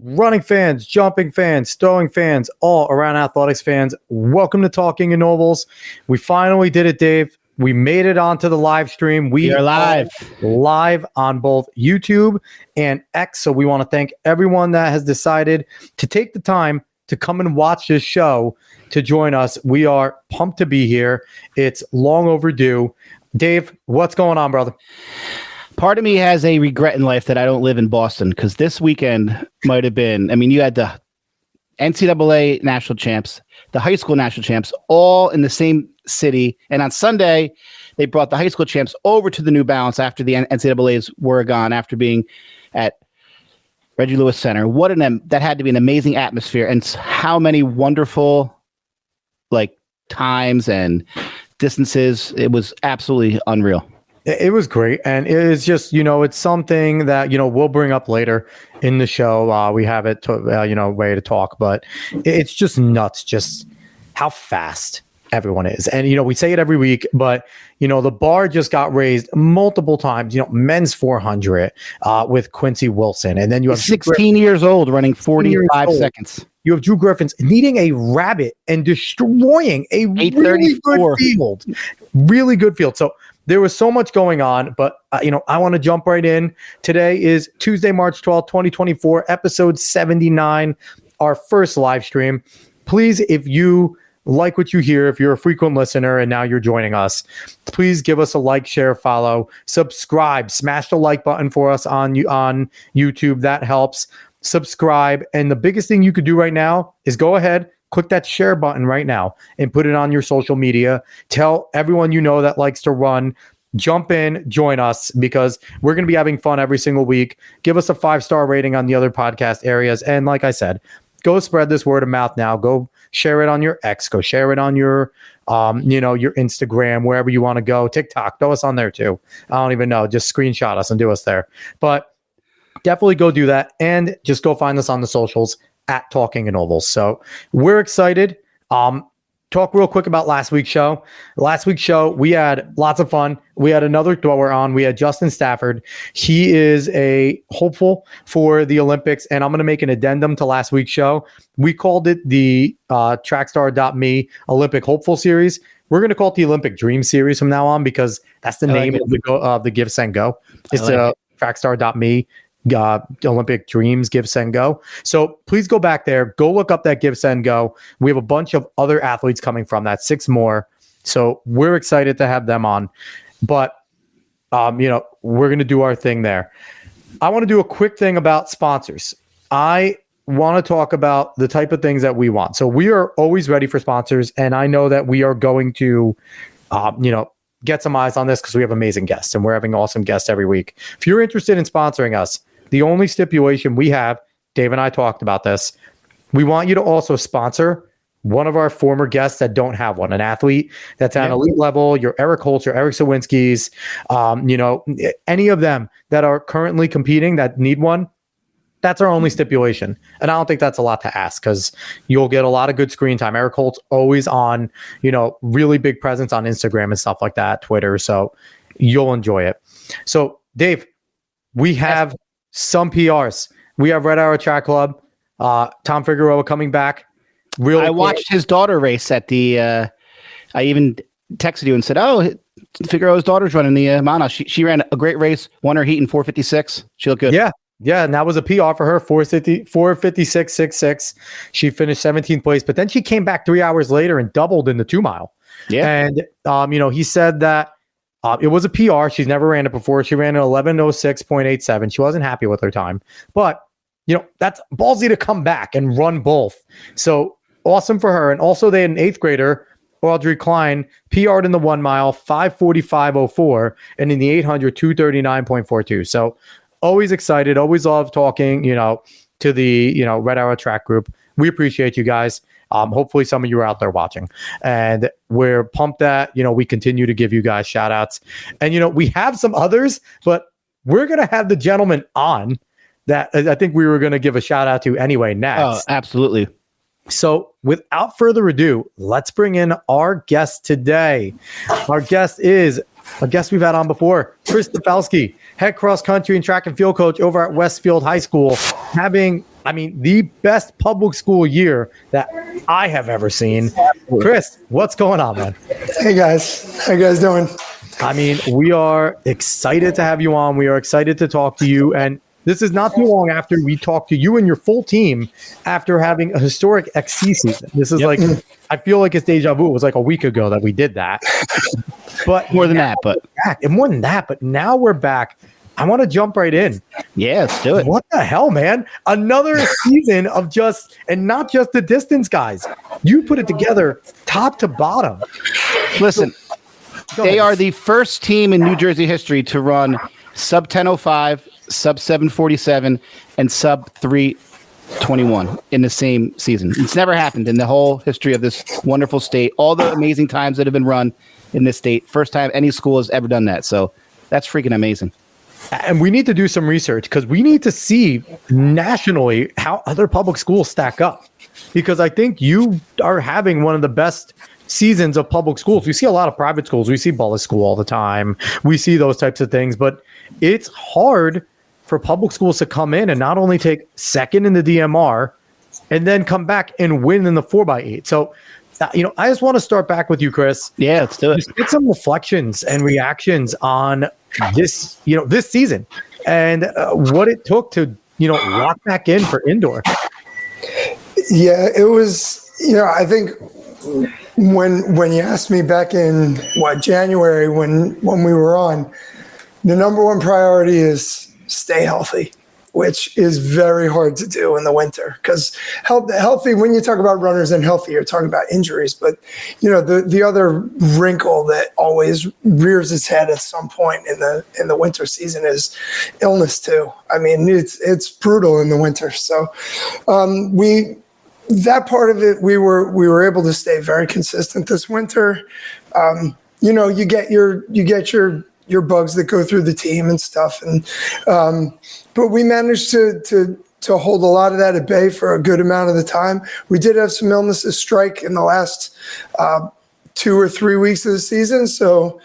Running fans, jumping fans, throwing fans, all around athletics fans, welcome to Talking in Ovals. We finally did it, Dave. We made it onto the live stream. We are live on both YouTube and X. So we want to thank everyone that has decided to take the time to come and watch this show to join us. We are pumped to be here. It's long overdue. Dave, what's going on, brother? Part of me has a regret in life that I don't live in Boston, because this weekend might have been, I mean, you had the NCAA national champs, the high school national champs, all in the same city. And on Sunday, they brought the high school champs over to the New Balance after the NCAAs were gone, after being at Reggie Lewis Center. That had to be an amazing atmosphere, and how many wonderful times and distances. It was absolutely unreal. It was great. And it is just, it's something that, we'll bring up later in the show. We have it, way to talk, but it's just nuts, just how fast everyone is. And, we say it every week, but, the bar just got raised multiple times, men's 400 with Quincy Wilson. And then you have 16 years old running 45 seconds. You have Drew Griffins needing a rabbit and destroying a really good field. Really good field. So there was so much going on, but, I want to jump right in. Today is Tuesday, March 12th, 2024, episode 79, our first live stream. Please, if you like what you hear, if you're a frequent listener and now you're joining us, please give us a like, share, follow, subscribe, smash the like button for us on YouTube. That helps. Subscribe. And the biggest thing you could do right now is go ahead, click that share button right now and put it on your social media. Tell everyone that likes to run. Jump in, join us, because we're going to be having fun every single week. Give us a 5-star rating on the other podcast areas. And like I said, go spread this word of mouth now. Go share it on your X. Go share it on your, your Instagram, wherever you want to go. TikTok, throw us on there too. I don't even know. Just screenshot us and do us there. But definitely go do that. And just go find us on the socials at Talking in Ovals. So we're excited. Talk real quick about last week's show. Last week's show, we had lots of fun. We had another thrower on. We had Justin Stafford. He is a hopeful for the Olympics, and I'm going to make an addendum to last week's show. We called it the Trackstar.me Olympic Hopeful Series. We're going to call it the Olympic Dream Series from now on, because that's the name of the Give, Send, Go. It's Trackstar.me. Olympic Dreams Give, Send, Go. So please go back there, go look up that Give, Send, Go. We have a bunch of other athletes coming from that, 6 more. So we're excited to have them on. But we're going to do our thing there. I want to do a quick thing about sponsors. I want to talk about the type of things that we want. So we are always ready for sponsors, and I know that we are going to get some eyes on this, because we have amazing guests and we're having awesome guests every week. If you're interested in sponsoring us, the only stipulation we have, Dave and I talked about this, we want you to also sponsor one of our former guests that don't have one, an athlete that's at an elite level, your Eric Holtz, your Eric Sawinski's, any of them that are currently competing that need one. That's our only stipulation. And I don't think that's a lot to ask, because you'll get a lot of good screen time. Eric Holtz always on, really big presence on Instagram and stuff like that, Twitter. So you'll enjoy it. So Dave, we have some PRs. We have Red Arrow Track Club, Tom Figueroa coming back. I watched his daughter race at the, I even texted you and said, Figueroa's daughter's running the Mana. She ran a great race, won her heat in 4:56. She looked good. Yeah, and that was a PR for her, 4:56.66. She finished 17th place, but then she came back 3 hours later and doubled in the 2-mile. Yeah. And, he said that it was a PR. She's never ran it before. She ran an 11:06.87. She wasn't happy with her time. But, that's ballsy to come back and run both. So awesome for her. And also they had an 8th grader, Audrey Klein, PR'd in the 1-mile, 5:45.04, and in the 800, 2:39.42. So always excited, always love talking, to the, Red Arrow Track Group. We appreciate you guys. Hopefully some of you are out there watching, and we're pumped that, we continue to give you guys shout outs, and, we have some others, but we're going to have the gentleman on that I think we were going to give a shout out to anyway next. Oh, absolutely. So without further ado, let's bring in our guest today. Our guest is a guest we've had on before, Chris Tafelski, head cross country and track and field coach over at Westfield High School, having, the best public school year that I have ever seen. Chris, what's going on, man? Hey guys, how you guys doing? We are excited to have you on. We are excited to talk to you, and this is not too long after we talked to you and your full team after having a historic XC season. This is I feel like it's deja vu. It was like a week ago that we did that. But more than that, but now we're back. I want to jump right in. Yeah, let's do it. What the hell, man? Another season of not just the distance guys. You put it together top to bottom. Listen, they are the first team in New Jersey history to run sub 10:05, sub 7:47, and sub 3:21 in the same season. It's never happened in the whole history of this wonderful state. All the amazing times that have been run in this state. First time any school has ever done that. So that's freaking amazing. And we need to do some research because we need to see nationally how other public schools stack up. Because I think you are having one of the best seasons of public schools. We see a lot of private schools. We see Bullis School all the time. We see those types of things. But it's hard for public schools to come in and not only take second in the DMR and then come back and win in the 4x8. So, I just want to start back with you, Chris. Yeah, let's do it. Just get some reflections and reactions on this, this season and what it took to, lock back in for indoor. Yeah, it was, I think when you asked me back in January when we were on, the number one priority is stay healthy, which is very hard to do in the winter because healthy, when you talk about runners and healthy, you're talking about injuries. But, the other wrinkle that always rears its head at some point in the winter season is illness too. It's brutal in the winter. So that part of it, we were able to stay very consistent this winter. You get your bugs that go through the team and stuff. And, but we managed to hold a lot of that at bay for a good amount of the time. We did have some illnesses strike in the last 2 or 3 weeks of the season. So,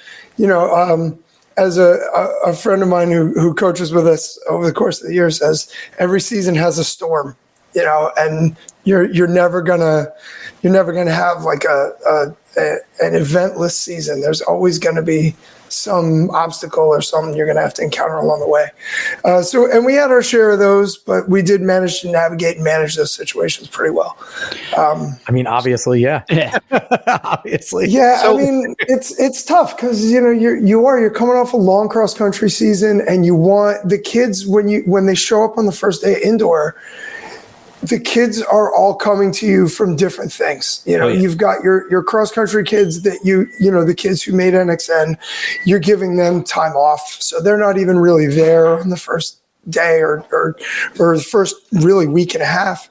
as a friend of mine who coaches with us over the course of the year says, every season has a storm, and you're never gonna have like an eventless season. There's always gonna be some obstacle or something you're going to have to encounter along the way. And we had our share of those, but we did manage to navigate and manage those situations pretty well. Obviously, yeah. Obviously. Yeah, so, it's tough because, you're coming off a long cross country season and you want the kids when they show up on the first day indoor, the kids are all coming to you from different things. You've got your cross country kids that the kids who made NXN, you're giving them time off. So they're not even really there on the first day or the first really week and a half.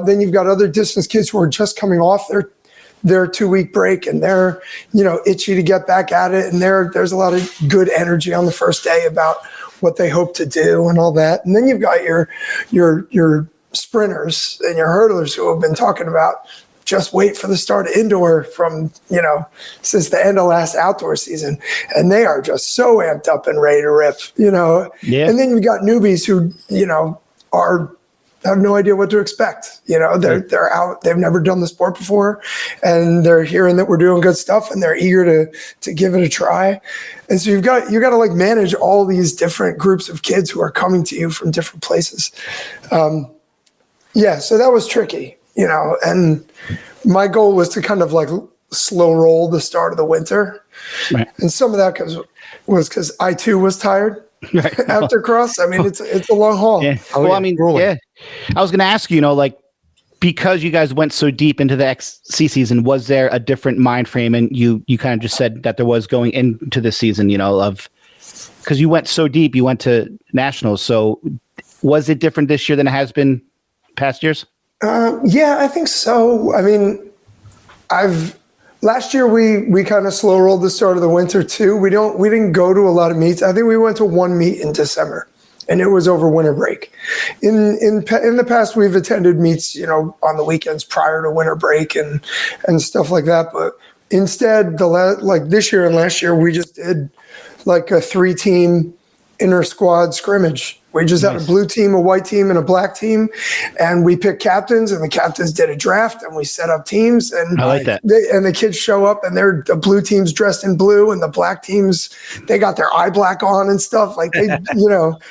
Then you've got other distance kids who are just coming off their 2-week break and they're, itchy to get back at it. And there's a lot of good energy on the first day about what they hope to do and all that. And then you've got your sprinters and your hurdlers who have been talking about just wait for the start of indoor from, since the end of last outdoor season. And they are just so amped up and ready to rip, Yeah. And then you've got newbies who, have no idea what to expect. They're out, they've never done the sport before and they're hearing that we're doing good stuff and they're eager to give it a try. And so you got to like manage all these different groups of kids who are coming to you from different places. So that was tricky, and my goal was to kind of like slow roll the start of the winter. Right. And some of that was because I too was tired after cross. It's a long haul. Yeah. I was going to ask you, because you guys went so deep into the XC season, was there a different mind frame? And you kind of just said that there was going into the season, because you went so deep, you went to nationals. So was it different this year than it has been past years? Yeah, I think so. I mean, last year we kind of slow rolled the start of the winter too. We didn't go to a lot of meets. I think we went to one meet in December, and it was over winter break. In the past, we've attended meets, on the weekends prior to winter break and stuff like that. But instead, like this year and last year, we just did like a 3-team inter-squad scrimmage. We just had a blue team, a white team, and a black team, and we picked captains, and the captains did a draft, and we set up teams. And I like that. And the kids show up, and the blue team's dressed in blue, and the black teams, they got their eye black on and stuff. Like they,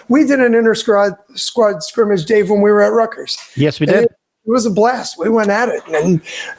we did an inter-squad scrimmage, Dave, when we were at Rutgers. Yes, we did. It was a blast. We went at it,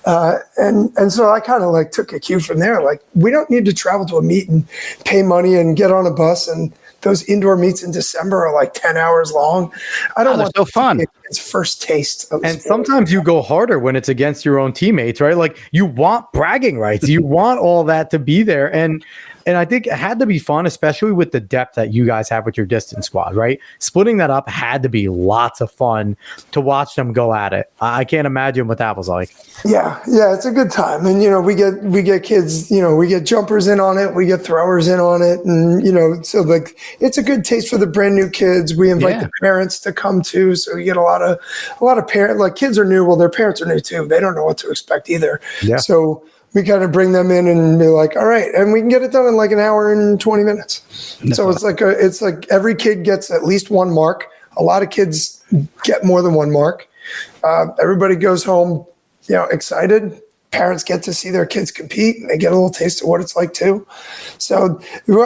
and so I kind of like took a cue from there. Like, we don't need to travel to a meet and pay money and get on a bus, and those indoor meets in December are like 10 hours long. I don't want so fun. It's first taste of and sport. Sometimes you go harder when it's against your own teammates, right? Like, you want bragging rights, you want all that to be there, and I think it had to be fun, especially with the depth that you guys have with your distance squad, right? Splitting that up had to be lots of fun to watch them go at it. I can't imagine what that was like. Yeah, it's a good time. And, we get kids, we get jumpers in on it, we get throwers in on it. And, so like, it's a good taste for the brand new kids. We invite the parents to come too. So you get a lot of parents, like, kids are new. Well, their parents are new too. They don't know what to expect either. Yeah. So we kind of bring them in and be like, all right, and we can get it done in like an hour and 20 minutes. So it's like every kid gets at least one mark. A lot of kids get more than one mark. Everybody goes home, excited. Parents get to see their kids compete, and they get a little taste of what it's like too. So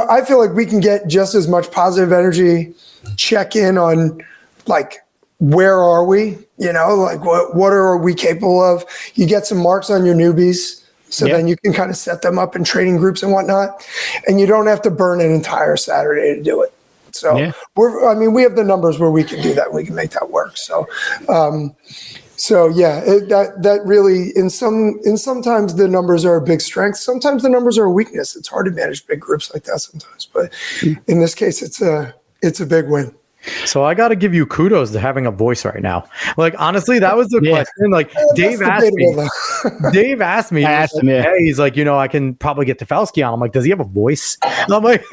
I feel like we can get just as much positive energy, check in on like, where are we? Like what are we capable of? You get some marks on your newbies. So then you can kind of set them up in training groups and whatnot, and you don't have to burn an entire Saturday to do it. So we have the numbers where we can do that. We can make that work. So, that really, in sometimes the numbers are a big strength. Sometimes the numbers are a weakness. It's hard to manage big groups like that sometimes, but in this case, it's a big win. So I got to give you kudos to having a voice right now. Like, honestly, that was the question. Like, Dave asked me, hey, he's like, I can probably get Tafelski on. I'm like, does he have a voice? And I'm like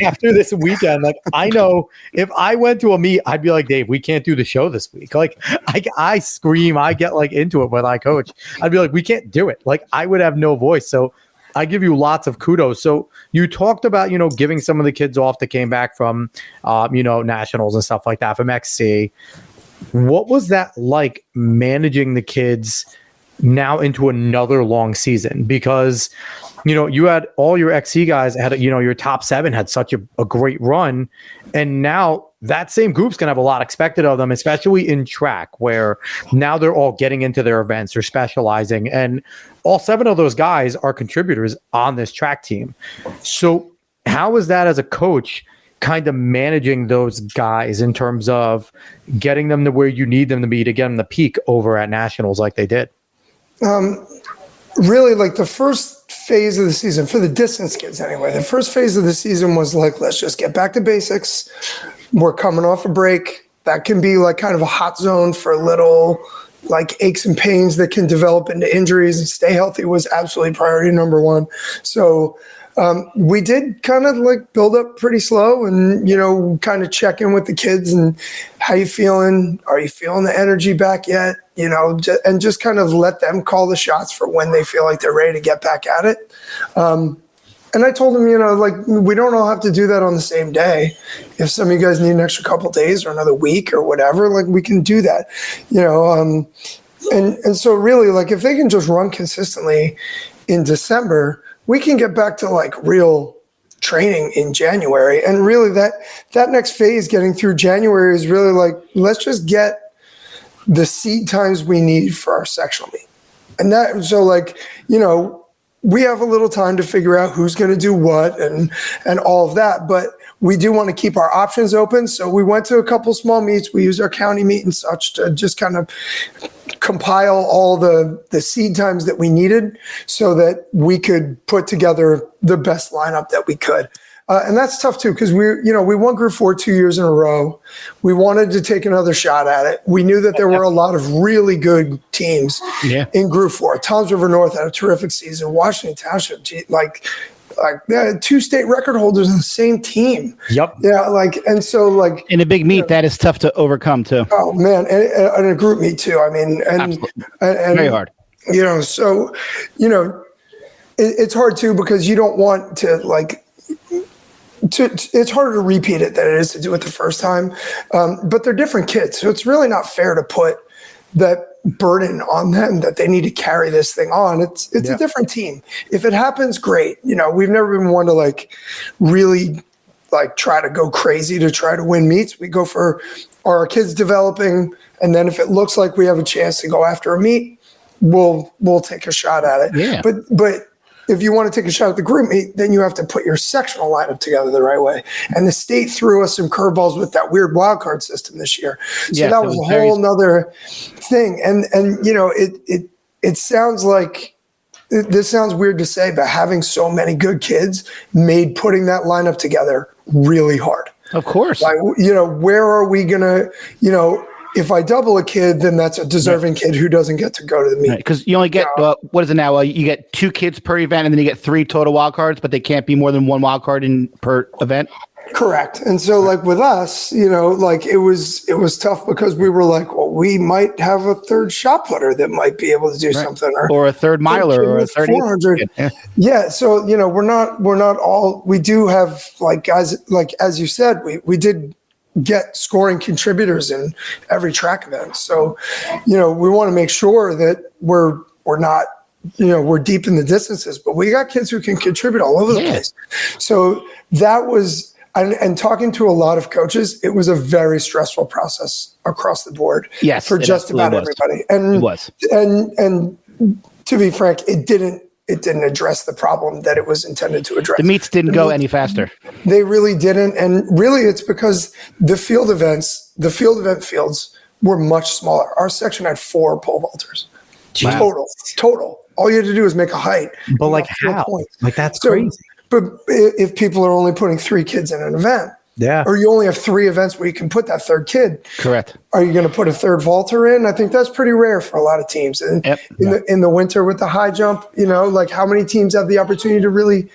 after this weekend, like, I know if I went to a meet, I'd be like, Dave, we can't do the show this week. Like, I scream, I get like into it when I coach. I'd be like, we can't do it. Like, I would have no voice. So I give you lots of kudos. So you talked about, giving some of the kids off that came back from, nationals and stuff like that from XC. What was that like, managing the kids now into another long season? Because, you had all your XC guys had, your top 7 had such a great run. And now that same group's going to have a lot expected of them, especially in track, where now they're all getting into their events, they're specializing, and all 7 of those guys are contributors on this track team. So how is that as a coach, kind of managing those guys in terms of getting them to where you need them to be to get them the peak over at nationals like they did? Really, like, the first phase of the season, for the distance kids anyway, the first phase of the season was like, let's just get back to basics. We're coming off a break. That can be like kind of a hot zone for little like aches and pains that can develop into injuries, and stay healthy was absolutely priority number one. So we did kind of like build up pretty slow and, kind of check in with the kids and how you feeling? Are you feeling the energy back yet? And just kind of let them call the shots for when they feel like they're ready to get back at it. And I told them, like, we don't all have to do that on the same day. If some of you guys need an extra couple days or another week or whatever, like, we can do that, and so really, like, if they can just run consistently in December, we can get back to like real training in January. And really that next phase, getting through January, is really like, let's just get the seed times we need for our sectional meet. And that, so like, we have a little time to figure out who's going to do what and all of that, but we do want to keep our options open. So we went to a couple small meets. We used our county meet and such to just kind of compile all the seed times that we needed so that we could put together the best lineup that we could. And that's tough too, because we won Group 4 2 years in a row. We wanted to take another shot at it. We knew that there were a lot of really good teams in Group 4. Toms River North had a terrific season. Washington Township, they had 2 state record holders on the same team. Yep. Yeah, and so in a big meet, that is tough to overcome too. Oh man, and a group meet too. I mean, and very hard. It's hard too, because you don't want to it's harder to repeat it than it is to do it the first time. But they're different kids, so it's really not fair to put that burden on them that they need to carry this thing on. It's a different team. If it happens, great. We've never been one to really try to go crazy to try to win meets. We go for our kids developing, and then if it looks like we have a chance to go after a meet, we'll take a shot at it. Yeah. But if you want to take a shot at the group meet, then you have to put your sectional lineup together the right way. And the state threw us some curveballs with that weird wild card system this year. So that was a whole nother thing. And it sounds like, this sounds weird to say, but having so many good kids made putting that lineup together really hard. Of course. Where are we going to, if I double a kid, then that's a deserving kid who doesn't get to go to the meet. Because you only get, what is it now? You get 2 kids per event, and then you get 3 total wild cards, but they can't be more than 1 wild card per event. Correct. And so with us, it was tough, because we were well, we might have a third shot putter that might be able to do something, or a third miler, or a third 400. Yeah. So, we're not all, we do have guys, as you said, we did get scoring contributors in every track event. So, we want to make sure that we're not, we're deep in the distances, but we got kids who can contribute all over the place. So that was, and talking to a lot of coaches, it was a very stressful process across the board. Yes, for just about everybody. And it was. And to be frank, it didn't address the problem that it was intended to address. The meets didn't go any faster. They really didn't. And really it's because the field event fields were much smaller. Our section had 4 pole vaulters. Wow. Total. All you had to do was make a height. But how? That's crazy. But if people are only putting 3 kids in an event, or you only have 3 events where you can put that third kid. Correct. Are you going to put a third vaulter in? I think that's pretty rare for a lot of teams. And in the winter with the high jump, how many teams have the opportunity to really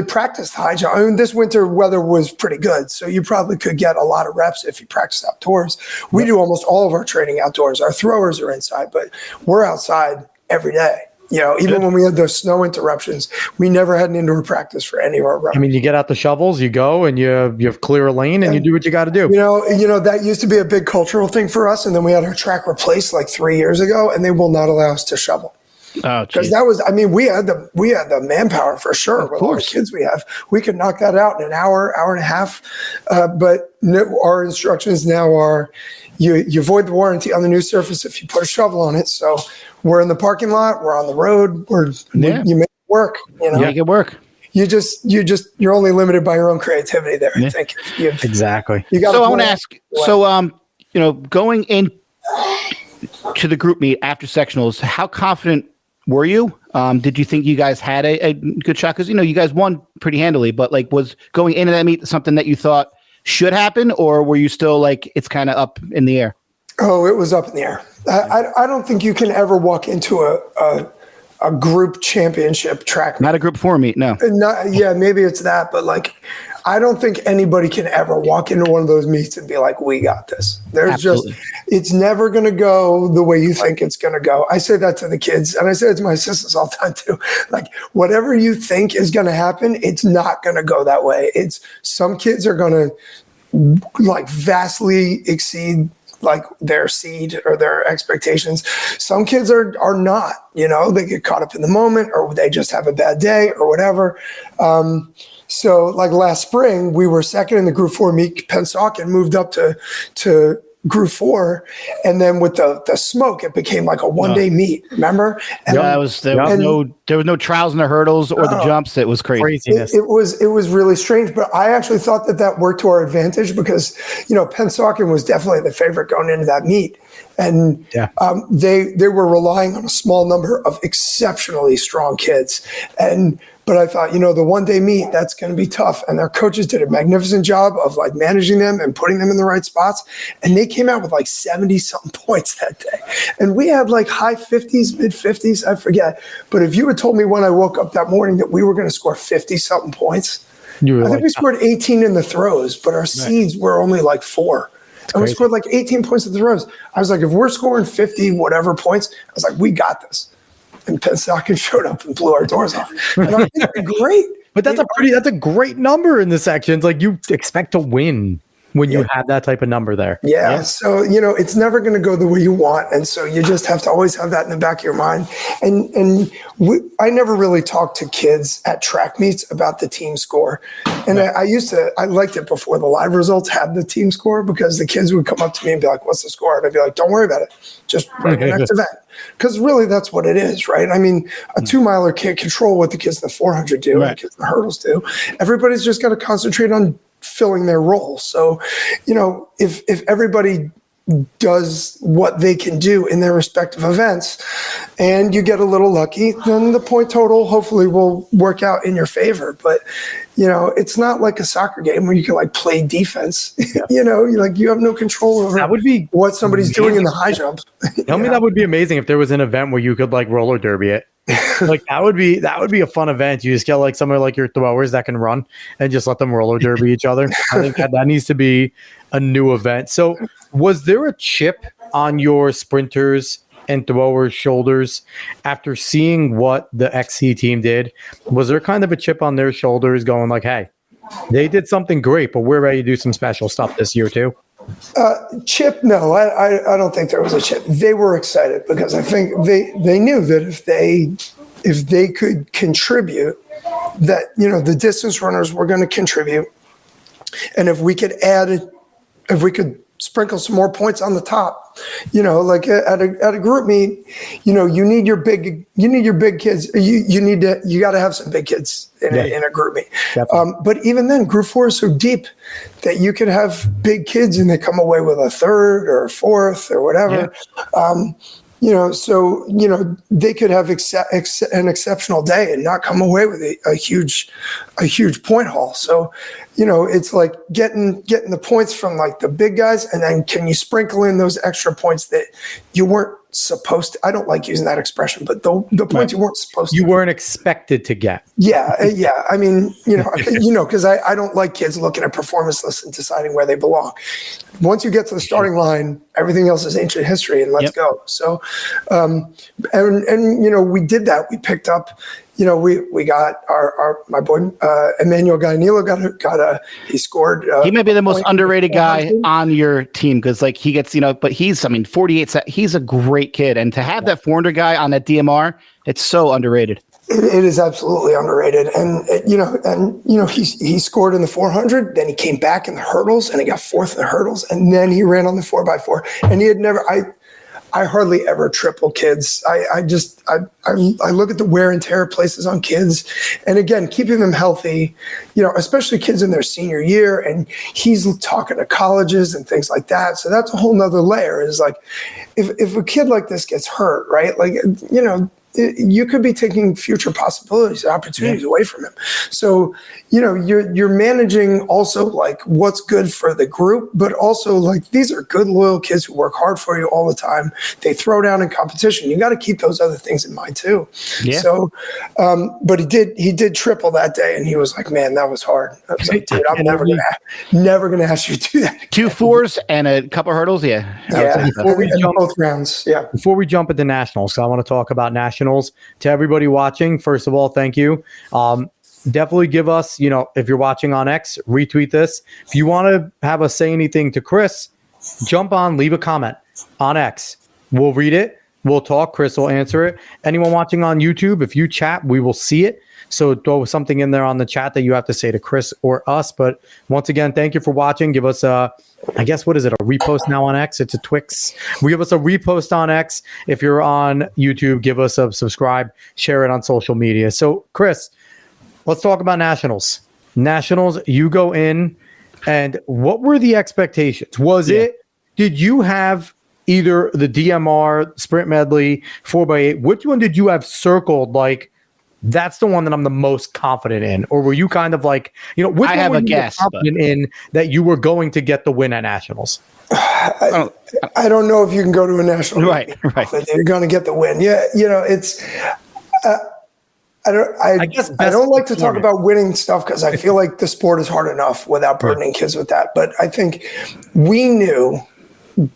practice the high jump? I mean, this winter weather was pretty good, so you probably could get a lot of reps if you practice outdoors. We do almost all of our training outdoors. Our throwers are inside, but we're outside every day. Even when we had those snow interruptions, we never had an indoor practice for any of our reps. I mean, you get out the shovels, you go, and you clear a lane, and you do what you got to do. That used to be a big cultural thing for us, and then we had our track replaced 3 years ago, and they will not allow us to shovel. Oh, because that was, we had the manpower for sure. With all the kids we have, we could knock that out in an hour and a half. But our instructions now are, you void the warranty on the new surface if you put a shovel on it. So we're in the parking lot, we're on the road, you make it work. Make it work. You're only limited by your own creativity there. I think. Exactly. So I want to ask. So going in to the group meet after sectionals, how confident were you? Did you think you guys had a good shot? Because you guys won pretty handily, but was going into that meet something that you thought should happen, or were you still it's kind of up in the air? Oh, it was up in the air. I don't think you can ever walk into a group championship track. Not a group 4 meet, no. Maybe it's that, but I don't think anybody can ever walk into one of those meets and be like, we got this. It's never going to go the way you think it's going to go. I say that to the kids, and I say it to my assistants all the time too. Whatever you think is going to happen, it's not going to go that way. Some kids are going to vastly exceed their seed or their expectations. Some kids are not, they get caught up in the moment, or they just have a bad day or whatever. So last spring, we were second in the Group 4 meet. Pennsauken moved up to Group 4, and then with the smoke, it became a one-day meet. Remember? And there was no trials and the hurdles or the jumps. It was craziness. It was really strange, but I actually thought that worked to our advantage because Pennsauken was definitely the favorite going into that meet, and they were relying on a small number of exceptionally strong kids, and But I thought, the one-day meet, that's going to be tough. And their coaches did a magnificent job of like managing them and putting them in the right spots. And they came out with like 70-something points that day. And we had like high 50s, mid 50s, I forget. But if you had told me when I woke up that morning that we were going to score 50-something points, I think we scored 18 in the throws, but our seeds were only like 4. And we scored like 18 points at the throws. I was like, if we're scoring 50 whatever points, I was like, we got this. And Pensacola showed up and blew our doors off. And I was like, great. But that's a great number in the sections. Like, you expect to win when you have that type of number there. Yeah. So, it's never going to go the way you want. And so you just have to always have that in the back of your mind. And I never really talked to kids at track meets about the team score. And I liked it before the live results had the team score, because the kids would come up to me and be like, what's the score? And I'd be like, don't worry about it. Just run your next event. Because really that's what it is, right? I mean, a 2-miler can't control what the kids in the 400 do, and the kids in the hurdles do. Everybody's just got to concentrate on filling their role. So, if everybody does what they can do in their respective events and you get a little lucky, then the point total hopefully will work out in your favor. But, it's not like a soccer game where you can like play defense. You have no control over what somebody's doing in the high jump. Tell me that would be amazing if there was an event where you could like roller derby it. Like that would be a fun event. You just get like somewhere like your throwers that can run and just let them roller derby each other. I think that needs to be a new event. So was there a chip on your sprinters and throwers' shoulders after seeing what the XC team did? Was there kind of a chip on their shoulders going like, hey, they did something great, but we're ready to do some special stuff this year too? Chip, no, I don't think there was a chip. They were excited because I think they knew that if they could contribute, that the distance runners were going to contribute, and if we could sprinkle some more points on the top, like at a group meet, you need your big kids. You got to have some big kids in a group meet. But even then, group 4 is so deep that you could have big kids and they come away with a 3rd or a 4th or whatever. So they could have an exceptional day and not come away with a huge point haul. So it's like getting the points from like the big guys, and then can you sprinkle in those extra points that you weren't supposed to? I don't like using that expression, but the points you weren't supposed to. You weren't expected to get. Yeah. I mean, because I don't like kids looking at performance lists and deciding where they belong. Once you get to the starting line, everything else is ancient history, and let's go. So, we did that. We picked up, we got my boy Emmanuel Gainilo he scored. He might be the most underrated guy on your team, because like he gets, but he's 48. He's a great kid, and to have that 400 guy on that DMR, it's so underrated. It is absolutely underrated, and he scored in the 400. Then he came back in the hurdles, and he got 4th in the hurdles, and then he ran on the 4x4. And he had never. I hardly ever triple kids. I look at the wear and tear places on kids, and again, keeping them healthy, especially kids in their senior year, and he's talking to colleges and things like that. So that's a whole nother layer, is like, if a kid like this gets hurt, right? Like, you could be taking future possibilities, opportunities away from him. So, you're managing also like what's good for the group, but also like these are good, loyal kids who work hard for you all the time. They throw down in competition. You got to keep those other things in mind too. Yeah. So, but he did triple that day, and he was like, man, that was hard. I was like, dude, I'm never gonna ask you to do that again. 2 4s and a couple hurdles. Yeah. Before we jump both rounds. Yeah. Before we jump into nationals, I want to talk about nationals. To everybody watching, first of all, thank you. Definitely give us, if you're watching on X, retweet this. If you want to have us say anything to Chris, jump on, leave a comment on X. We'll read it. We'll talk. Chris will answer it. Anyone watching on YouTube, if you chat, we will see it. So throw something in there on the chat that you have to say to Chris or us. But once again, thank you for watching. Give us I guess, what is it? A repost now on X? It's a Twix. Give us a repost on X. If you're on YouTube, give us a subscribe, share it on social media. So, Chris, let's talk about nationals. Nationals, you go in, and what were the expectations? Did you have either the DMR, sprint medley, 4x8? Which one did you have circled? Like, that's the one that I'm the most confident in. Or were you kind of like, which I one have were a you guess, confident in that you were going to get the win at Nationals? I don't know if you can go to a national right. You're going to get the win. Yeah, it's. I don't like to talk about winning stuff because I feel like the sport is hard enough without burdening kids with that. But I think we knew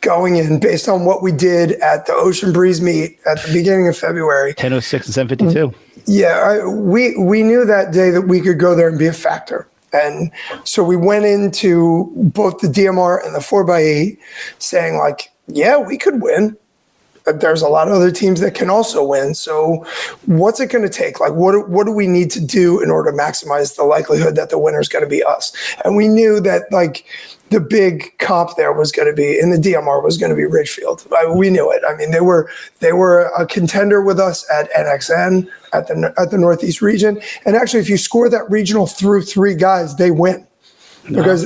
going in based on what we did at the Ocean Breeze meet at the beginning of February. 10:06 and 7:52. Yeah, we knew that day that we could go there and be a factor. And so we went into both the DMR and the 4x8 saying like, yeah, we could win. There's a lot of other teams that can also win. So what's it going to take? Like, what do we need to do in order to maximize the likelihood that the winner is going to be us? And we knew that like the big comp there was going to be in the DMR was going to be Ridgefield. We knew it. I mean, they were a contender with us at NXN at the Northeast region. And actually, if you score that regional through 3 guys, they win. Because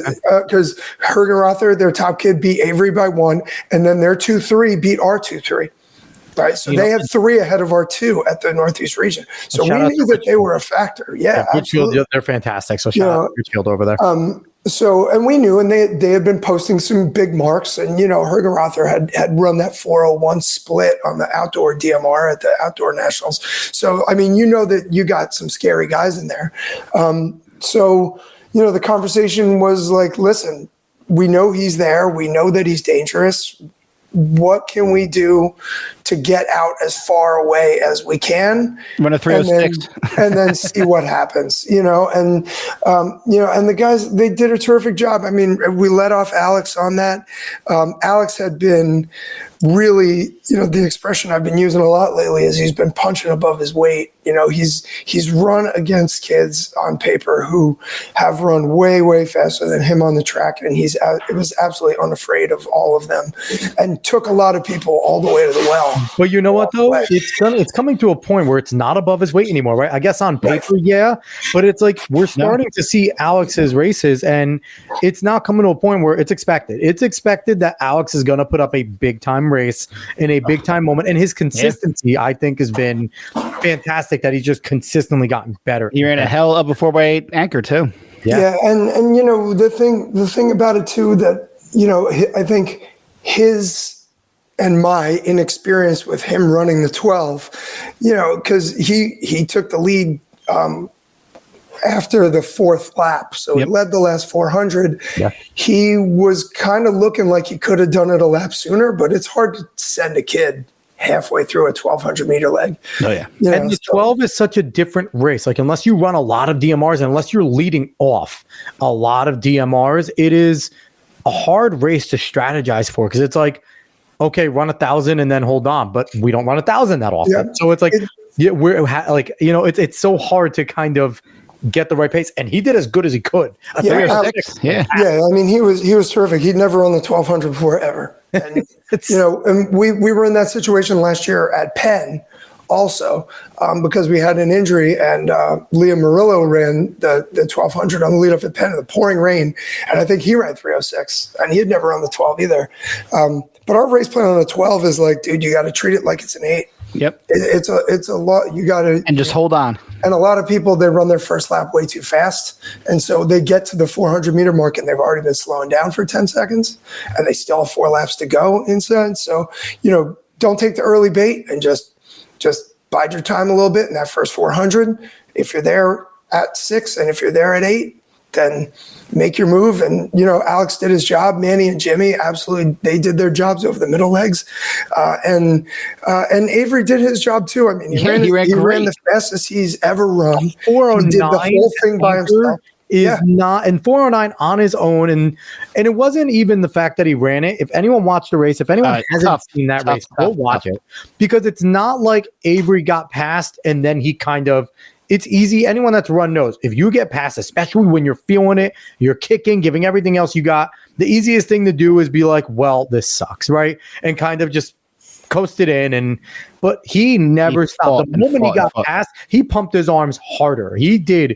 Hergenrother, their top kid, beat Avery by 1, and then their 2-3 beat our 2-3. Right, so they had 3 ahead of our 2 at the Northeast region. So we knew that they were a factor. Yeah, Ridgefield, they're fantastic. So shout out to Ridgefield over there. And we knew, and they had been posting some big marks, and Hergenrother had run that 401 split on the outdoor DMR at the outdoor nationals. So I mean, that you got some scary guys in there. The conversation was like, listen, we know he's there. We know that he's dangerous. What can we do to get out as far away as we can? Run a 306. And then see what happens, and the guys, they did a terrific job. I mean, we let off Alex on that. Alex had been really, the expression I've been using a lot lately is he's been punching above his weight. He's run against kids on paper who have run way, way faster than him on the track. And it was absolutely unafraid of all of them and took a lot of people all the way to the well. But you know what, though? It's coming to a point where it's not above his weight anymore, right? I guess on paper, yeah. But it's like we're starting to see Alex's races, and it's now coming to a point where it's expected. It's expected that Alex is going to put up a big-time race in a big-time moment. And his consistency, I think, has been fantastic, that he's just consistently gotten better. He ran a hell of a 4x8 anchor, too. Yeah, and the thing about it, too, that, I think his and my inexperience with him running the 12, because he took the lead after the 4th lap. So he led the last 400. Yeah. He was kind of looking like he could have done it a lap sooner, but it's hard to send a kid halfway through a 1,200 meter leg. Oh, yeah. And the 12 is such a different race. Like, unless you run a lot of DMRs, and unless you're leading off a lot of DMRs, it is a hard race to strategize for, because it's like, okay, run 1,000 and then hold on, but we don't run 1,000 that often. Yeah. So it's like, it's so hard to kind of get the right pace, and he did as good as he could. Yeah. I mean, he was terrific. He'd never run the 1,200 before ever. And and we were in that situation last year at Penn also, because we had an injury, and Liam Murillo ran the 1,200 on the lead up at Penn in the pouring rain, and I think he ran 306, and he had never run the 12 either. But our race plan on the 12 is like, dude, you got to treat it like it's an 8. Yep. It's a lot. You got to, and just hold on. And a lot of people, they run their first lap way too fast. And so they get to the 400 meter mark and they've already been slowing down for 10 seconds and they still have 4 laps to go inside. So, don't take the early bait and just bide your time a little bit in that first 400. If you're there at 6 and if you're there at 8, then make your move. And, Alex did his job. Manny and Jimmy, absolutely, they did their jobs over the middle legs. And Avery did his job too. I mean, he ran the fastest he's ever run. 409. He did the whole thing by himself. Not, and 409 on his own, and it wasn't even the fact that he ran it. If anyone watched the race, if anyone hasn't seen that race, go watch it, because it's not like Avery got past and then he kind of. It's easy. Anyone that's run knows if you get past, especially when you're feeling it, you're kicking, giving everything else you got. The easiest thing to do is be like, well, this sucks, right? And kind of just coast it in. But he never stopped. The moment he got past, he pumped his arms harder. He did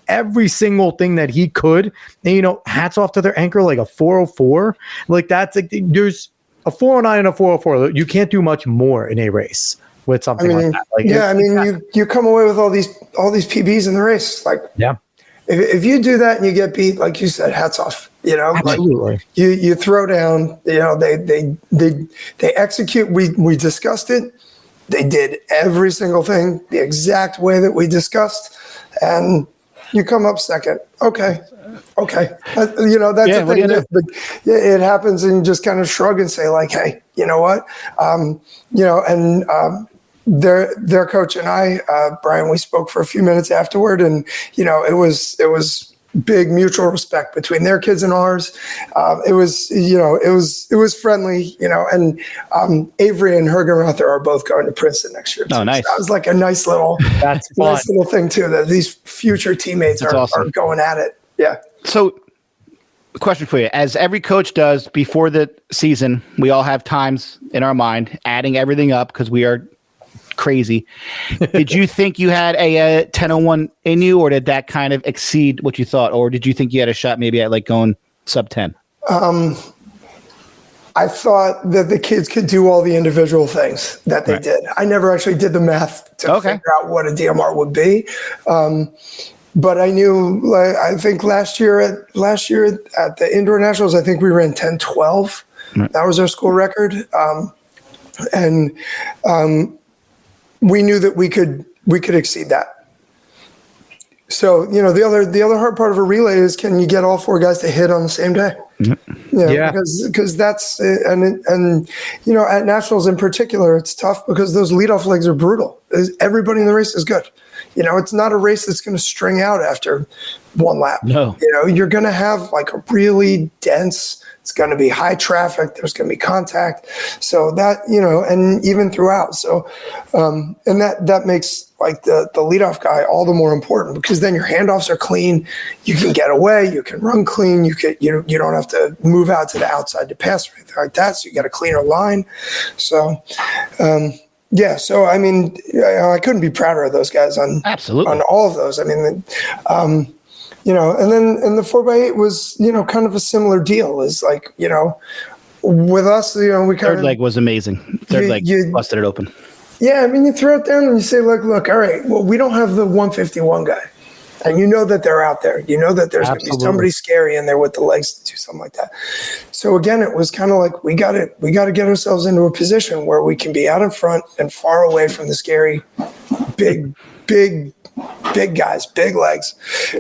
every single thing that he could. And, hats off to their anchor, like a 404. Like, that's like, there's a 409 and a 404. You can't do much more in a race. with something like that. Like, you come away with all these PBs in the race. Like, yeah, if you do that and you get beat, like you said, hats off. Absolutely. Like you throw down. They execute. We discussed it. They did every single thing the exact way that we discussed, and you come up second. Okay. That's the thing. It happens, and you just kind of shrug and say, like, hey, you know what? Their coach and I, Brian, we spoke for a few minutes afterward, and it was big mutual respect between their kids and ours. It was friendly, and Avery and Hergenrother are both going to Princeton next year. Oh, nice. So that was like a nice little thing too, that these future teammates are going at it. Yeah. So, question for you. As every coach does before the season, we all have times in our mind adding everything up because we are crazy. Did you think you had a 10-01 in you, or did that kind of exceed what you thought? Or did you think you had a shot maybe at like going sub 10? I thought that the kids could do all the individual things that they did. I never actually did the math to figure out what a DMR would be. But I knew, like, I think last year at the Indoor Nationals, I think we ran 10-12. That was our school record. We knew that we could exceed that. So, the other hard part of a relay is, can you get all four guys to hit on the same day? Because that's and at nationals in particular, it's tough because those leadoff legs are brutal. Everybody in the race is good. It's not a race that's going to string out after one lap. No. You're going to have like a really dense. It's going to be high traffic. There's going to be contact. So that, and even throughout. So, and that makes like the leadoff guy all the more important, because then your handoffs are clean. You can get away. You can run clean. You don't have to move out to the outside to pass or anything like that. So you got a cleaner line. So, so I mean, I couldn't be prouder of those guys on all of those. I mean, and then the 4x8 was, kind of a similar deal. Is like, with us, we kind of third leg was amazing. Third leg busted it open. Yeah, I mean, you throw it down and you say, look, all right, well, we don't have the 151 guy. And that they're out there. That there's going to be somebody scary in there with the legs to do something like that. So again, it was kind of like we got to get ourselves into a position where we can be out in front and far away from the scary, big guys, big legs,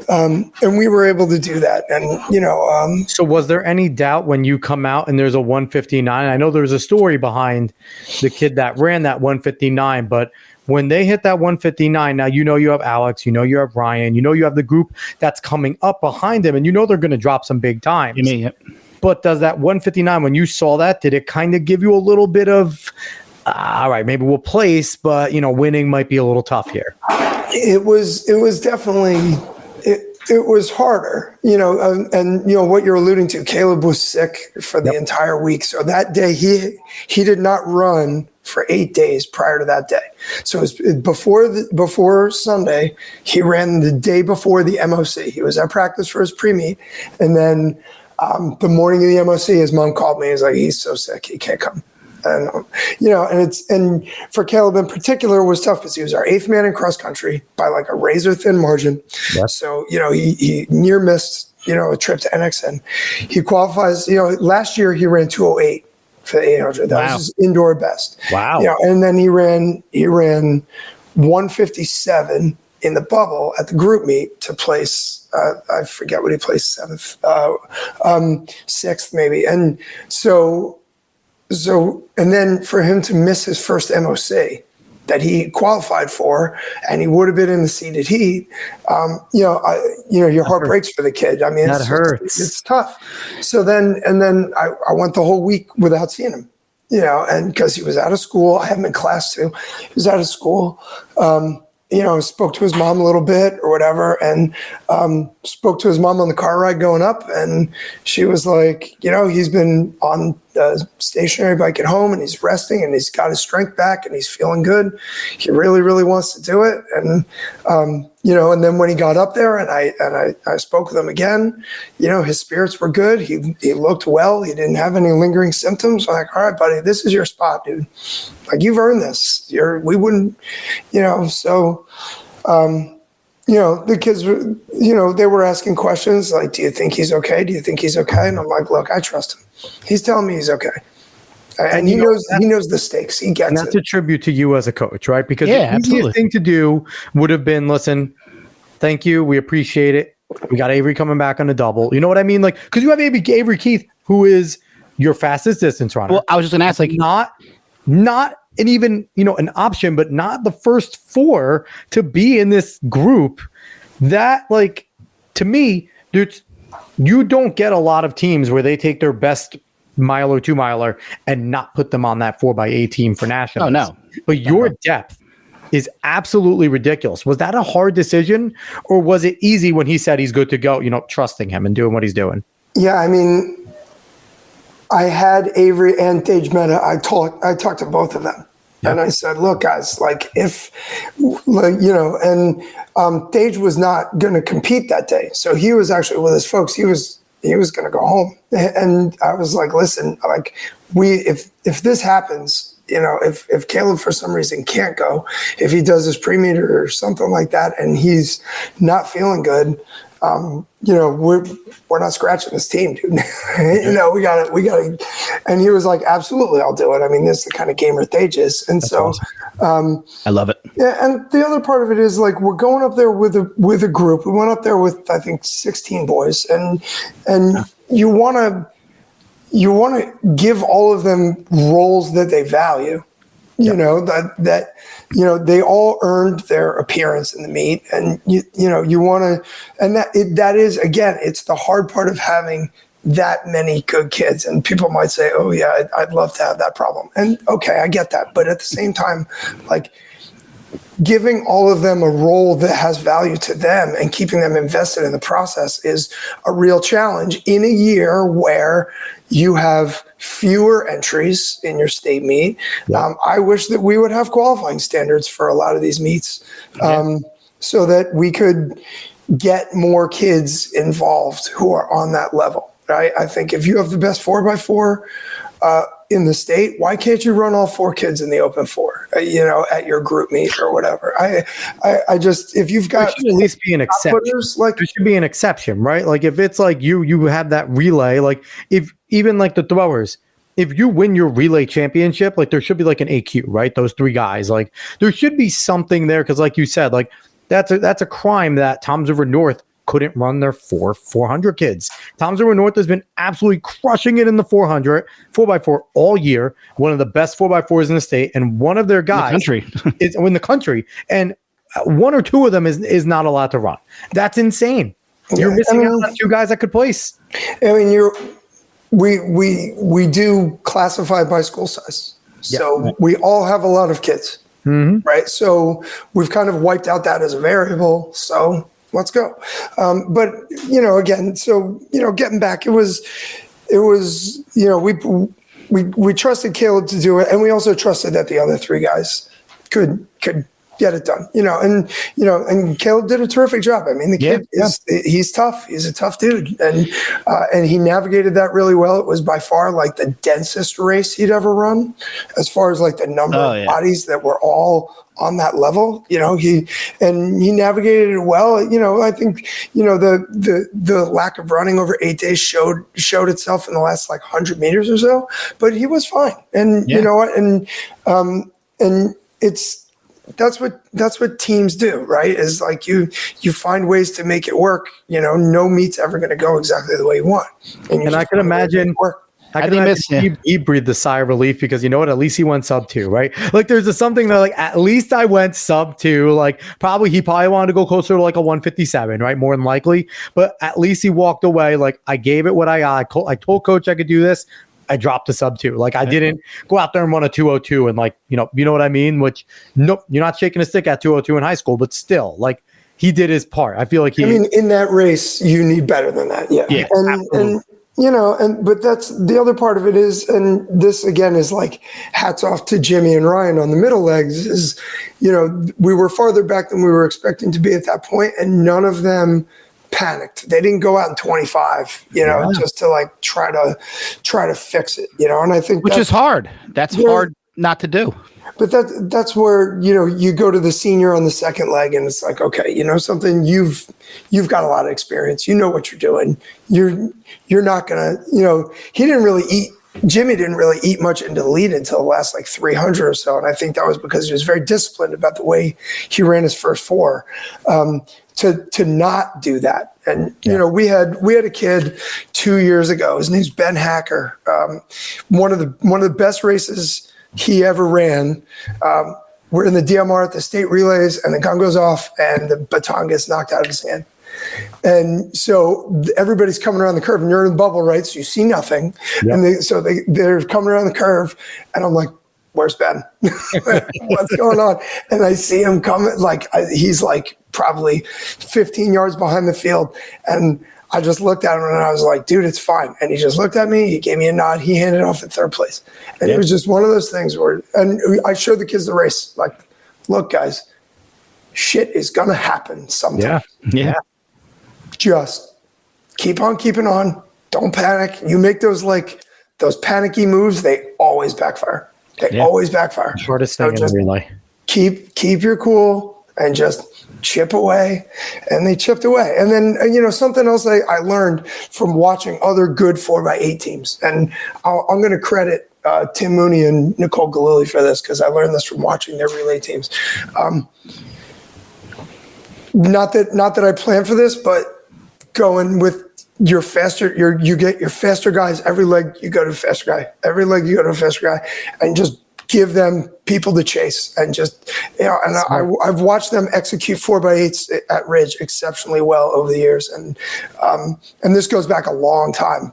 and we were able to do that. And so was there any doubt when you come out and there's a 159? I know there's a story behind the kid that ran that 159, but when they hit that 159, now you have Alex, you have Ryan, you have the group that's coming up behind them, and they're going to drop some big times. But does that 159, when you saw that, did it kind of give you a little bit of, all right, maybe we'll place, but winning might be a little tough here? It was definitely it was harder, and what you're alluding to. Caleb was sick for the entire week, so that day he did not run for 8 days prior to that day. So it was before Sunday, he ran the day before the MOC. He was at practice for his pre-meet, and then the morning of the MOC, his mom called me. He's like, he's so sick, he can't come. And and for Caleb in particular, it was tough because he was our 8th man in cross country by like a razor thin margin. Yep. So he near missed a trip to NXN. He qualifies. Last year he ran 2:08 for the 800. That was his indoor best. Wow. And then he ran 157 in the bubble at the group meet to place. I forget what he placed, 7th, 6th maybe, and so. And then for him to miss his first MOC that he qualified for, and he would have been in the seeded heat, your heart breaks for the kid. I mean, that hurts. It's tough. So then I went the whole week without seeing him, and because he was out of school. I have him in class too. He was out of school. Spoke to his mom a little bit or whatever, and spoke to his mom on the car ride going up, and she was like, he's been on the stationary bike at home, and he's resting, and he's got his strength back, and he's feeling good. He really, really wants to do it. And, and then when he got up there and I spoke with him again, his spirits were good. He looked well. He didn't have any lingering symptoms. I'm like, all right, buddy, this is your spot, dude. Like, you've earned this. We wouldn't, so, the kids were, they were asking questions like, do you think he's okay? Do you think he's okay? And I'm like, look, I trust him. He's telling me he's okay. And he knows the stakes. He gets it. And that's a tribute to you as a coach, right? Because the easiest thing to do would have been, listen, thank you. We appreciate it. We got Avery coming back on a double. You know what I mean? Like, because you have Avery Keith, who is your fastest distance runner. Well, I was just going to ask, like, not and even, an option, but not the first four to be in this group. That, like, to me, dude, you don't get a lot of teams where they take their best miler, 2 miler and not put them on that 4x8 team for nationals. Oh, no. But your depth is absolutely ridiculous. Was that a hard decision, or was it easy when he said he's good to go, trusting him and doing what he's doing? Yeah, I mean, I had Avery and Tage Meta. I talked to both of them. Yeah. And I said, look, guys, like, if, Tage was not going to compete that day. So he was actually with his folks. He was going to go home. And I was like, listen, like, if this happens, if Caleb for some reason can't go, if he does his pre-meter or something like that, and he's not feeling good, we're not scratching this team, dude. We got to. And he was like, absolutely, I'll do it. I mean, this is the kind of gamer Tage is. And that's awesome. I love it. Yeah. And the other part of it is, like, we're going up there with a group. We went up there with, I think, 16 boys, and you want to give all of them roles that they value. They all earned their appearance in the meet, and you want to, and that is, again, it's the hard part of having that many good kids. And people might say, oh yeah, I'd love to have that problem. And okay, I get that. But at the same time, like, giving all of them a role that has value to them and keeping them invested in the process is a real challenge in a year where you have fewer entries in your state meet. Yeah. I wish that we would have qualifying standards for a lot of these meets, so that we could get more kids involved who are on that level. Right? I think if you have the best 4x4 in the state, why can't you run all 4 kids in the open 4, at your group meet or whatever? I just, if you've got, there should at least be an exception. Like, there should be an exception, right? Like, if it's like you have that relay, like, if even like the throwers, if you win your relay championship, like, there should be like an AQ, right? Those 3 guys, like, there should be something there. Cause like you said, like, that's a crime that Toms River North couldn't run their 400 kids. Toms River North has been absolutely crushing it in the 4x4 all year. One of the best 4x4s in the state, and one of their guys is in the country, and 1 or 2 of them is not allowed to run. That's insane. You're missing out on 2 guys that could place. I mean, we do classify by school size, so we all have a lot of kids, right? So we've kind of wiped out that as a variable. So let's go. But, again, so, getting back, it was, we trusted Caleb to do it. And we also trusted that the other 3 guys could get it done, and Caleb did a terrific job. I mean, the kid he's tough. He's a tough dude. And he navigated that really well. It was by far like the densest race he'd ever run, as far as like the number of bodies that were all on that level. He navigated it well. I think, the lack of running over 8 days showed itself in the last like 100 meters or so, but he was fine. And you know what? And that's what teams do, right? Is like you find ways to make it work. No meet's ever going to go exactly the way you want. And I can imagine he breathed a sigh of relief, because you know what? At least he went sub 2, right? Like, there's something that, like, at least I went sub 2. Like, he probably wanted to go closer to like a 157, right? More than likely. But at least he walked away. Like, I gave it what I got. I told coach I could do this. I dropped to sub 2. Like, I didn't go out there and run a 202 and, like, you know what I mean? Which, nope, you're not shaking a stick at 202 in high school, but still, like, he did his part. I feel like in that race, you need better than that. Yeah. but that's the other part of it is, and this again is like hats off to Jimmy and Ryan on the middle legs is, we were farther back than we were expecting to be at that point, and none of them panicked. They didn't go out in 25, just to like try to fix it, and I think which is hard. That's hard not to do. But that's where, you go to the senior on the second leg and it's like, okay, something you've got a lot of experience. You know what you're doing. You're not going to, Jimmy didn't really eat much into the lead until the last like 300 or so. And I think that was because he was very disciplined about the way he ran his first 4, to not do that. And, we had a kid 2 years ago. His name's Ben Hacker. One of the best races he ever ran. We're in the DMR at the state relays, and the gun goes off, and the baton gets knocked out of his hand. And so everybody's coming around the curve, and you're in the bubble, right? So you see nothing. Yep. And they're coming around the curve, and I'm like, "Where's Ben? What's going on?" And I see him coming, he's like probably 15 yards behind the field, and I just looked at him and I was like, dude, it's fine. And he just looked at me. He gave me a nod. He handed off in third place. And it was just one of those things where, and I showed the kids the race. Like, look, guys, shit is going to happen sometime. Yeah. Just keep on keeping on. Don't panic. You make those panicky moves, they always backfire. Always backfire. Shortest thing in the relay. Keep your cool and just chip away. And they chipped away. And then, something else I learned from watching other good 4x8 teams. And I'm going to credit Tim Mooney and Nicole Galili for this, because I learned this from watching their relay teams. Not that I planned for this, but going with your faster, you get your faster guys. Every leg you go to a faster guy. Every leg you go to a faster guy, and just give them people to chase, and just And I've watched them execute 4x8s at Ridge exceptionally well over the years, and this goes back a long time.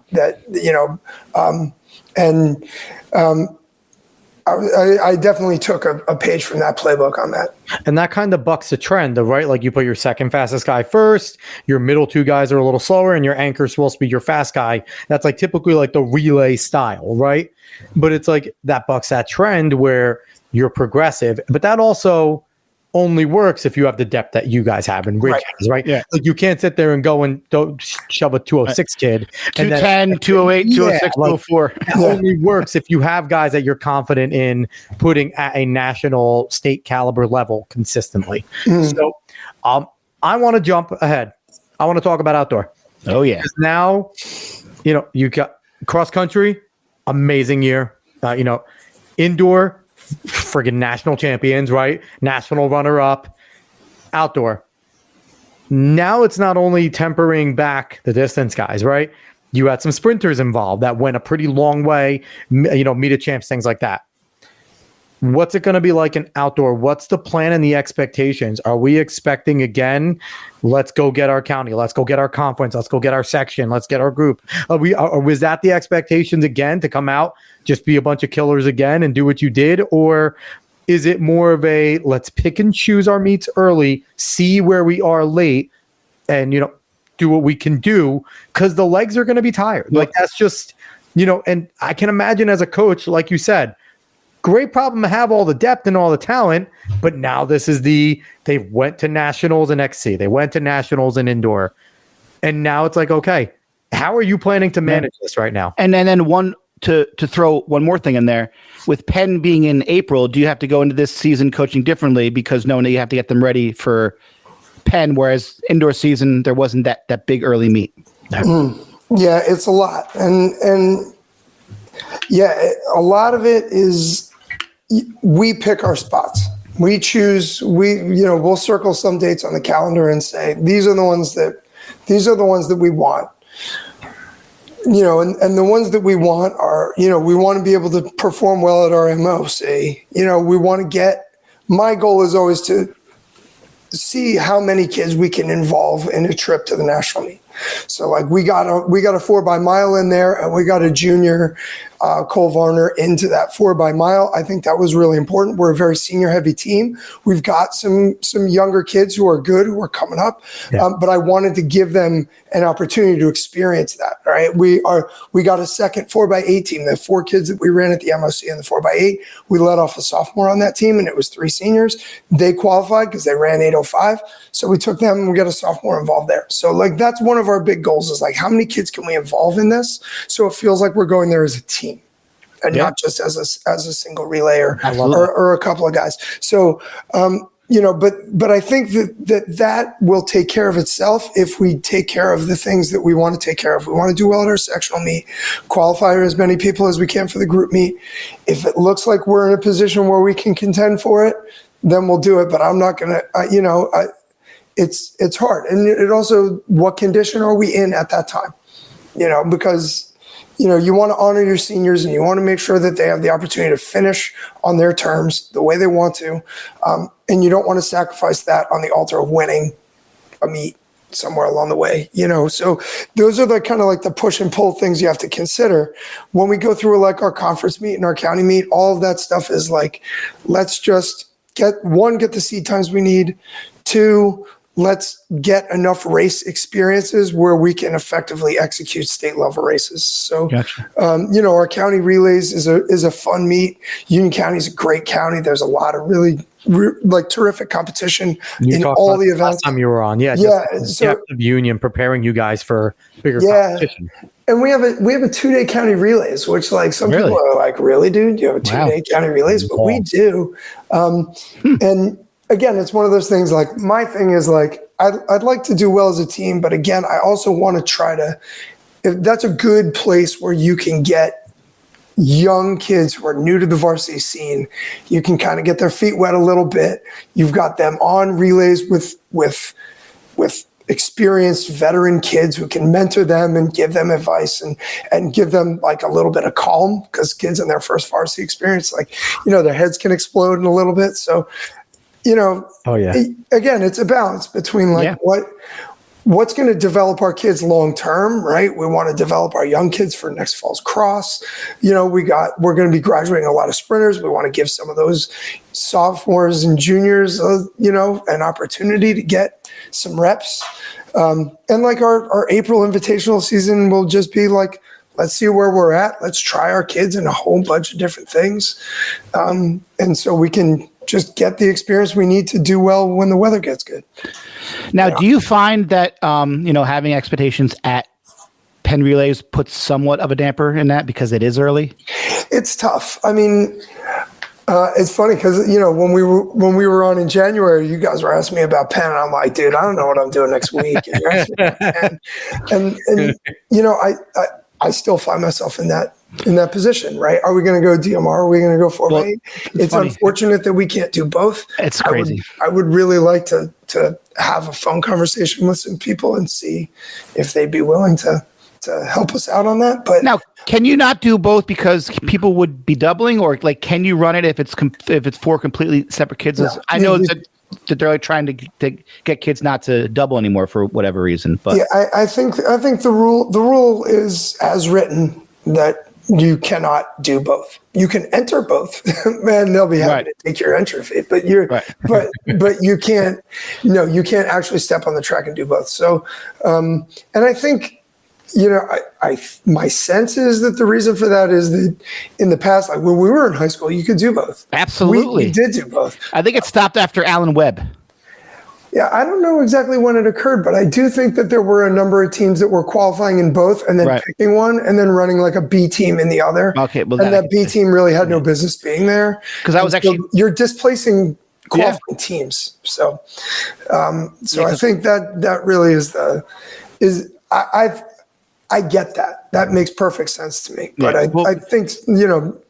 I definitely took a page from that playbook on that. And that kind of bucks the trend, right? Like you put your second fastest guy first, your middle 2 guys are a little slower, and your anchor is supposed to be your fast guy. That's like typically like the relay style, right? But it's like that bucks that trend where you're progressive. But that also only works if you have the depth that you guys have in Ridge, right? Yeah. Like you can't sit there and go and don't shove a 206 kid. 210, 208, 206, 204. That only works if you have guys that you're confident in putting at a national state caliber level consistently. So I want to jump ahead. I want to talk about outdoor. Oh, yeah. Now, you got cross country, amazing year. Indoor, friggin' national champions, right? National runner-up. Outdoor. Now it's not only tempering back the distance guys, right? You had some sprinters involved that went a pretty long way, meet a champs, things like that. What's it going to be like in outdoor? What's the plan and the expectations? Are we expecting again, let's go get our county, let's go get our conference, let's go get our section, let's get our group? Was that the expectations again, to come out, just be a bunch of killers again and do what you did? Or is it more of a, let's pick and choose our meets early, see where we are late, and, do what we can do, because the legs are going to be tired. Like that's just, and I can imagine as a coach, like you said, great problem to have all the depth and all the talent, but now this is they went to nationals in XC, they went to nationals in indoor, and now it's like, okay, how are you planning to manage this right now? And then one to throw one more thing in there, with Penn being in April, do you have to go into this season coaching differently, because knowing that you have to get them ready for Penn, whereas indoor season there wasn't that big early meet? Yeah, it's a lot, and a lot of it is we pick our spots. We choose. We'll circle some dates on the calendar and say these are the ones that we want. And the ones that we want are, we want to be able to perform well at our MOC. We want to get. My goal is always to see how many kids we can involve in a trip to the national meet. So like we got a 4x mile in there, and we got a junior Cole Varner into that 4x mile. I think that was really important. We're a very senior heavy team. We've got some younger kids who are good, who are coming up, but I wanted to give them an opportunity to experience that. Right? We got a second 4x8 team. The 4 kids that we ran at the MOC in the 4x8, we let off a sophomore on that team, and it was 3 seniors. They qualified because they ran 8:05. So we took them and we got a sophomore involved there. So like that's one of our big goals is like how many kids can we involve in this so it feels like we're going there as a team and not just as a single relay or a couple of guys. So but I think that will take care of itself if we take care of the things that we want to take care of. We want to do well at our sectional meet, qualify as many people as we can for the group meet. If it looks like we're in a position where we can contend for it, then we'll do it. But I'm not going to, it's hard. And it also, what condition are we in at that time? Because you want to honor your seniors and you want to make sure that they have the opportunity to finish on their terms the way they want to. And you don't want to sacrifice that on the altar of winning a meet somewhere along the way, So those are the kind of like the push and pull things you have to consider when we go through like our conference meet and our county meet. All of that stuff is like, let's just get the seed times we need. 2, let's get enough race experiences where we can effectively execute state level races. So, gotcha. Our county relays is a fun meet. Union County is a great county. There's a lot of really terrific competition in all the events. Last time you were on, so of Union preparing you guys for bigger competition. And we have a 2-day county relays, which like some people are like, really, dude? You have a 2-day county relays? But we do. And again, it's one of those things like my thing is like, I'd like to do well as a team, but again, I also want to try to, if that's a good place where you can get young kids who are new to the varsity scene, you can kind of get their feet wet a little bit. You've got them on relays with experienced veteran kids who can mentor them and give them advice and give them like a little bit of calm, because kids in their first varsity experience, like, their heads can explode in a little bit. So, again, it's a balance between like what's going to develop our kids long term, right? We want to develop our young kids for next fall's cross. We're going to be graduating a lot of sprinters. We want to give some of those sophomores and juniors, an opportunity to get some reps. And like our April invitational season will just be like, let's see where we're at. Let's try our kids in a whole bunch of different things. And so we can just get the experience we need to do well when the weather gets good. Now, do you find that, having expectations at Penn Relays puts somewhat of a damper in that because it is early? It's tough. I mean, it's funny because, when we were on in January, you guys were asking me about Penn. And I'm like, dude, I don't know what I'm doing next week. And I still find myself in that position, right? Are we going to go DMR? Are we going to go 4x8? It's unfortunate that we can't do both. It's crazy. I would really like to have a phone conversation with some people and see if they'd be willing to help us out on that. But now, can you not do both because people would be doubling, or like, can you run it if it's 4 completely separate kids? No, I know that they're like trying to get kids not to double anymore for whatever reason. But I think the rule is as written that you cannot do both. You can enter both, man. They'll be happy to take your entry fee, but but you can't. No, you can't actually step on the track and do both. So, and I think, my sense is that the reason for that is that in the past, like when we were in high school, you could do both. Absolutely, we did do both. I think it stopped after Alan Webb. Yeah, I don't know exactly when it occurred, but I do think that there were a number of teams that were qualifying in both and then picking one and then running like a B team in the other. Okay, well, and that B team really had no business being there. Because I was you're displacing qualifying teams. So, I think that really I get that. That makes perfect sense to me. But I think,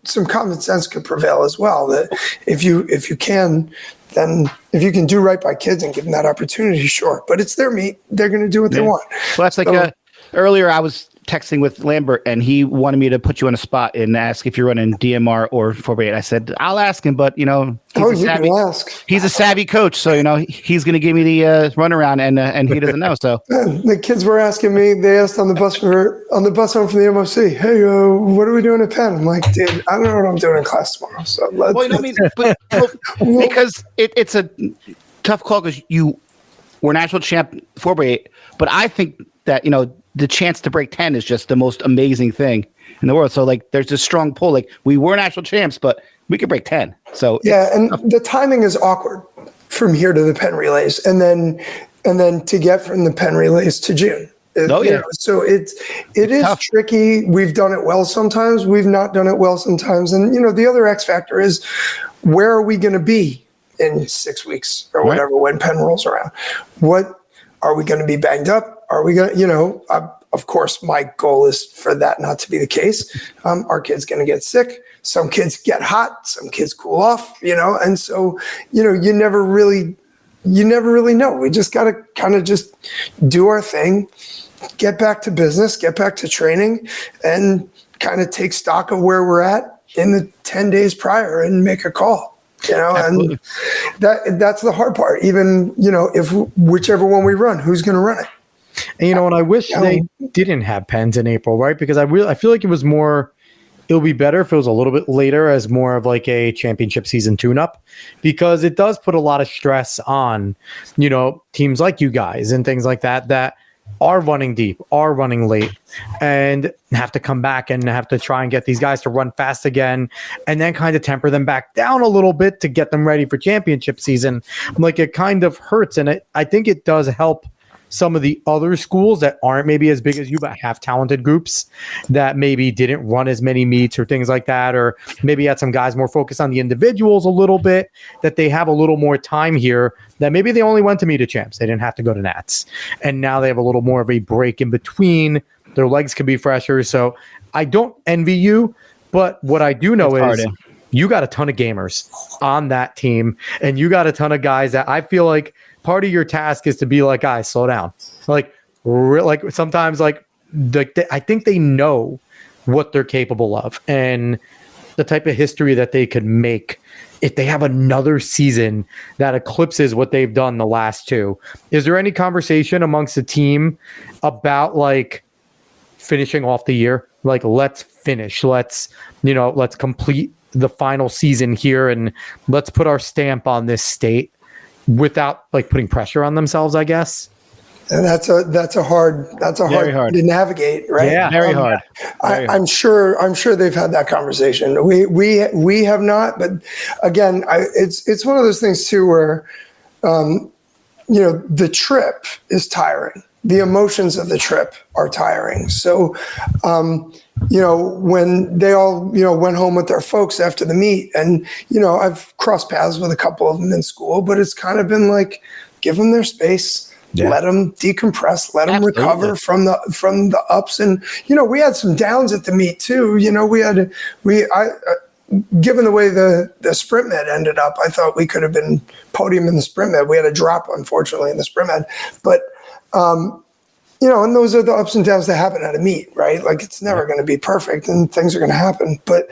some common sense could prevail as well, that if you can, then if you can do right by kids and give them that opportunity, sure. But it's their meet. They're going to do what they want. Well, that's like earlier I was texting with Lambert, and he wanted me to put you on a spot and ask if you're running DMR or 4x8. I said, I'll ask him, but, he's a savvy coach. So, he's going to give me the runaround, and he doesn't know. So the kids were asking me, they asked on the bus home from the MOC, hey, what are we doing at Penn? I'm like, dude, I don't know what I'm doing in class tomorrow. So because it's a tough call because you were national champ 4x8, but I think that, the chance to break 10 is just the most amazing thing in the world. So there's this strong pull. We were national champs, but we could break 10. So and the timing is awkward from here to the Penn relays, and then to get from the Penn relays to June. So it is tough. Tricky. We've done it well sometimes. We've not done it well sometimes. And the other X factor is, where are we going to be in 6 weeks or whatever when Penn rolls around? What are we going to be banged up? Are we going to, of course, my goal is for that not to be the case. Our kid's going to get sick. Some kids get hot. Some kids cool off, and so, you never really know. We just got to kind of just do our thing, get back to business, get back to training, and kind of take stock of where we're at in the 10 days prior and make a call. Absolutely. And that's the hard part. Even, if whichever one we run, who's going to run it? And and I wish they didn't have Pens in April, right? Because I feel like it would be better if it was a little bit later as more of a championship season tune-up, because it does put a lot of stress on, teams like you guys and things like that are running deep, are running late, and have to come back and have to try and get these guys to run fast again, and then kind of temper them back down a little bit to get them ready for championship season. It kind of hurts, and I think it does help some of the other schools that aren't maybe as big as you, but have talented groups that maybe didn't run as many meets or things like that, or maybe had some guys more focused on the individuals a little bit, that they have a little more time here, that maybe they only went to meet a champs. They didn't have to go to Nats. And now they have a little more of a break in between. Their legs could be fresher. So I don't envy you, but what I do know is you got a ton of gamers on that team, and you got a ton of guys that I feel like part of your task is to be like, guys, slow down. Sometimes I think they know what they're capable of and the type of history that they could make if they have another season that eclipses what they've done the last two. Is there any conversation amongst the team about finishing off the year? Let's finish. Let's complete the final season here, and let's put our stamp on this state without putting pressure on themselves, I guess. And that's a hard to navigate, right? Yeah, very hard. I'm sure they've had that conversation. We have not, but again, it's one of those things too where, the trip is tiring. The emotions of the trip are tiring. So, when they all, went home with their folks after the meet, and, I've crossed paths with a couple of them in school, but it's kind of been give them their space, let them decompress, let them recover from the ups. And, we had some downs at the meet too. Given the way the sprint med ended up, I thought we could have been podium in the sprint med. We had a drop, unfortunately, in the sprint med, but, and those are the ups and downs that happen at a meet, right? It's never going to be perfect and things are going to happen, but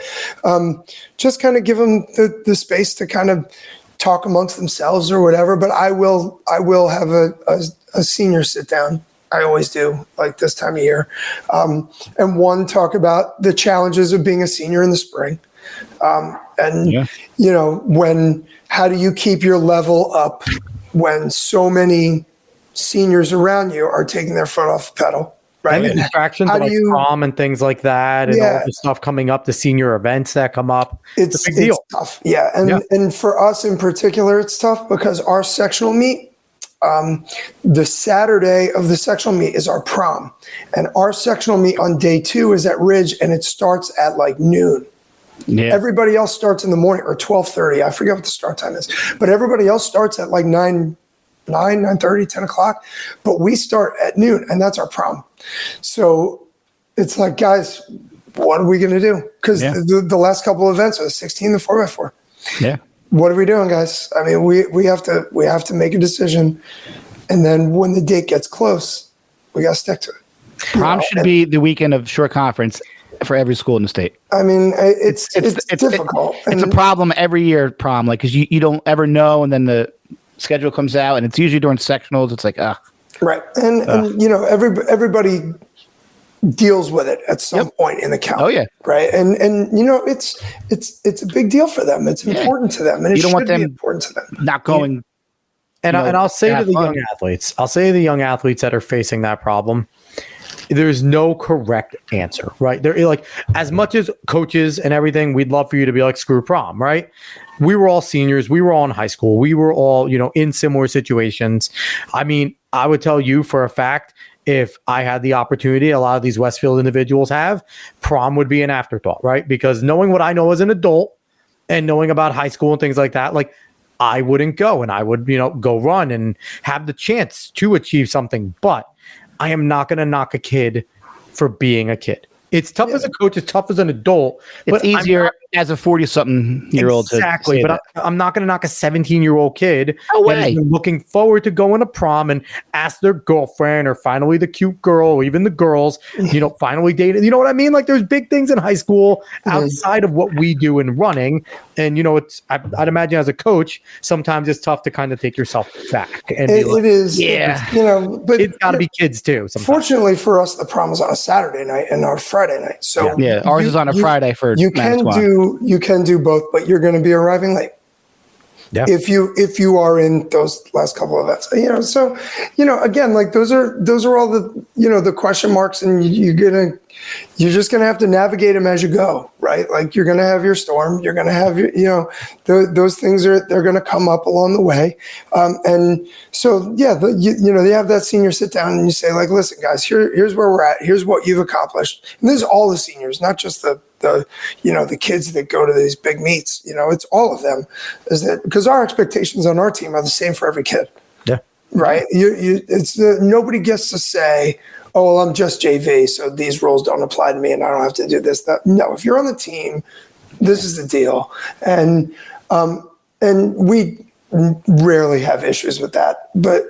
just kind of give them the space to kind of talk amongst themselves or whatever. But I will have a senior sit down. I always do, this time of year. And talk about the challenges of being a senior in the spring. How do you keep your level up when so many seniors around you are taking their foot off the pedal, right? And the distractions like prom and things like that, and all the stuff coming up, the senior events that come up. It's a big deal. Tough. Yeah. And for us in particular, it's tough because our sectional meet, the Saturday of the sectional meet is our prom. And our sectional meet on day 2 is at Ridge, and it starts at noon. Yeah. Everybody else starts in the morning, or 12:30. I forget what the start time is, but everybody else starts at 9:30, 10 o'clock, but we start at noon, and that's our prom. So it's guys, what are we going to do? Because the last couple of events are the 16, the 4x4. Yeah. What are we doing, guys? I mean, we have to make a decision, and then when the date gets close, we got to stick to it. Prom should be the weekend of short conference for every school in the state. I mean, it's difficult. It's a problem every year, prom, like, because you don't ever know, and then the schedule comes out, and it's usually during sectionals. It's like, right. And you know, everybody deals with it at some point in the calendar. Oh yeah. Right. And you know, it's a big deal for them. It's important to them, and it should be important to them. Not going. And I'll say to the young athletes, young athletes that are facing that problem, there's no correct answer, right? They're like, as much as coaches and everything, we'd love for you to be like, screw prom, right? We were all seniors. We were all in high school. We were all, you know, in similar situations. I mean, I would tell you for a fact, if I had the opportunity, a lot of these Westfield individuals have, prom would be an afterthought, right? Because knowing what I know as an adult and knowing about high school and things like that, like, I wouldn't go, and I would, you know, go run and have the chance to achieve something. But I am not going to knock a kid for being a kid. It's tough as a coach. It's tough as an adult. It's easier as a 40-something-year-old. Exactly. But I'm not going to knock a 17-year-old kid that is looking forward to going to prom and ask their girlfriend or finally the cute girl or even the girls, you know, finally dated. You know what I mean? Like, there's big things in high school outside of what we do in running. And, you know, I'd imagine as a coach, sometimes it's tough to kind of take yourself back. And it is. Yeah. You know, but it's got to be kids too. Sometimes. Fortunately for us, the prom is on a Saturday night and our Friday night. So ours is on a Friday for you can do both, but you're going to be arriving late. Yeah. If you are in those last couple of events, you know, so, you know, again, like those are all the, you know, the question marks, and you're just going to have to navigate them as you go, right? Like, you're going to have your storm, you're going to have your, you know, those things they're going to come up along the way. And so, you know, they have that senior sit down and you say, like, listen, guys, here's where we're at. Here's what you've accomplished. And this is all the seniors, not just the you know, the kids that go to these big meets, you know, it's all of them. Is that because our expectations on our team are the same for every kid. Yeah. Right. Nobody gets to say, oh, well, I'm just JV, so these rules don't apply to me and I don't have to do this, that. No, if you're on the team, this is the deal. And we rarely have issues with that. But,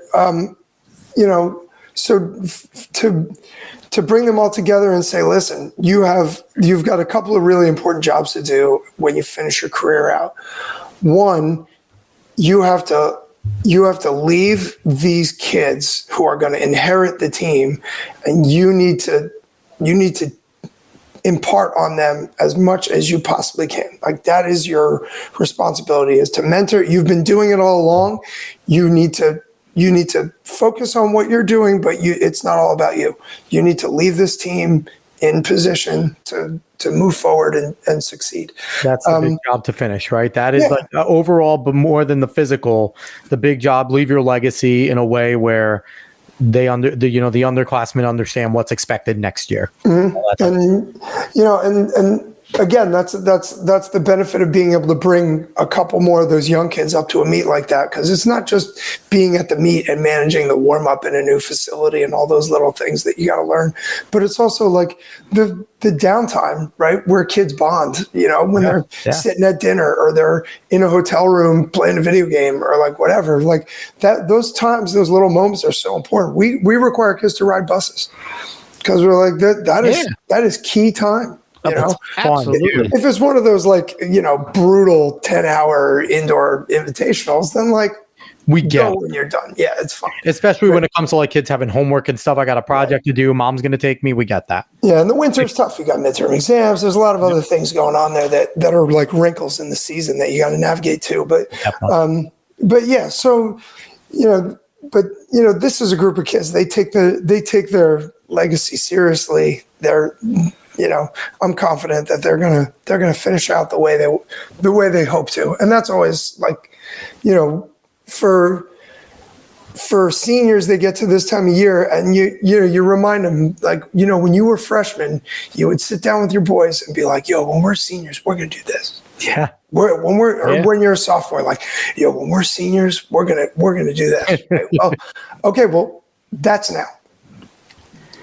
you know, so to bring them all together and say, listen, you've got a couple of really important jobs to do when you finish your career out. One, you have to leave these kids who are going to inherit the team, and you need to impart on them as much as you possibly can. Like, that is your responsibility, is to mentor. You've been doing it all along. You need to focus on what you're doing, but it's not all about you. You need to leave this team in position to move forward and succeed. That's the big job to finish, right? That is like overall, but more than the physical, the big job, leave your legacy in a way where the underclassmen understand what's expected next year. Mm-hmm. And, you know, and again, that's the benefit of being able to bring a couple more of those young kids up to a meet like that, because it's not just being at the meet and managing the warm up in a new facility and all those little things that you got to learn, but it's also like the downtime, right, where kids bond, you know, when they're sitting at dinner or they're in a hotel room playing a video game or like whatever, like that. Those times, those little moments are so important. We require kids to ride buses because we're like that is key time. You know, absolutely. If it's one of those, like, you know, brutal 10-hour indoor invitationals, then like we get when you're done. Yeah, it's fine. Especially when it comes to like kids having homework and stuff. I got a project to do. Mom's going to take me. We get that. Yeah, and the winter's tough. You got midterm exams. There's a lot of other things going on there that are like wrinkles in the season that you got to navigate too. But yeah, so this is a group of kids. They take their legacy seriously. I'm confident that they're gonna finish out the way they hope to, and that's always like, you know, for seniors, they get to this time of year, and you remind them, like, you know, when you were freshmen, you would sit down with your boys and be like, yo, when we're seniors, we're gonna do this. Yeah. When you're a sophomore, like, yo, when we're seniors, we're gonna do that. Right? Okay, well, that's now.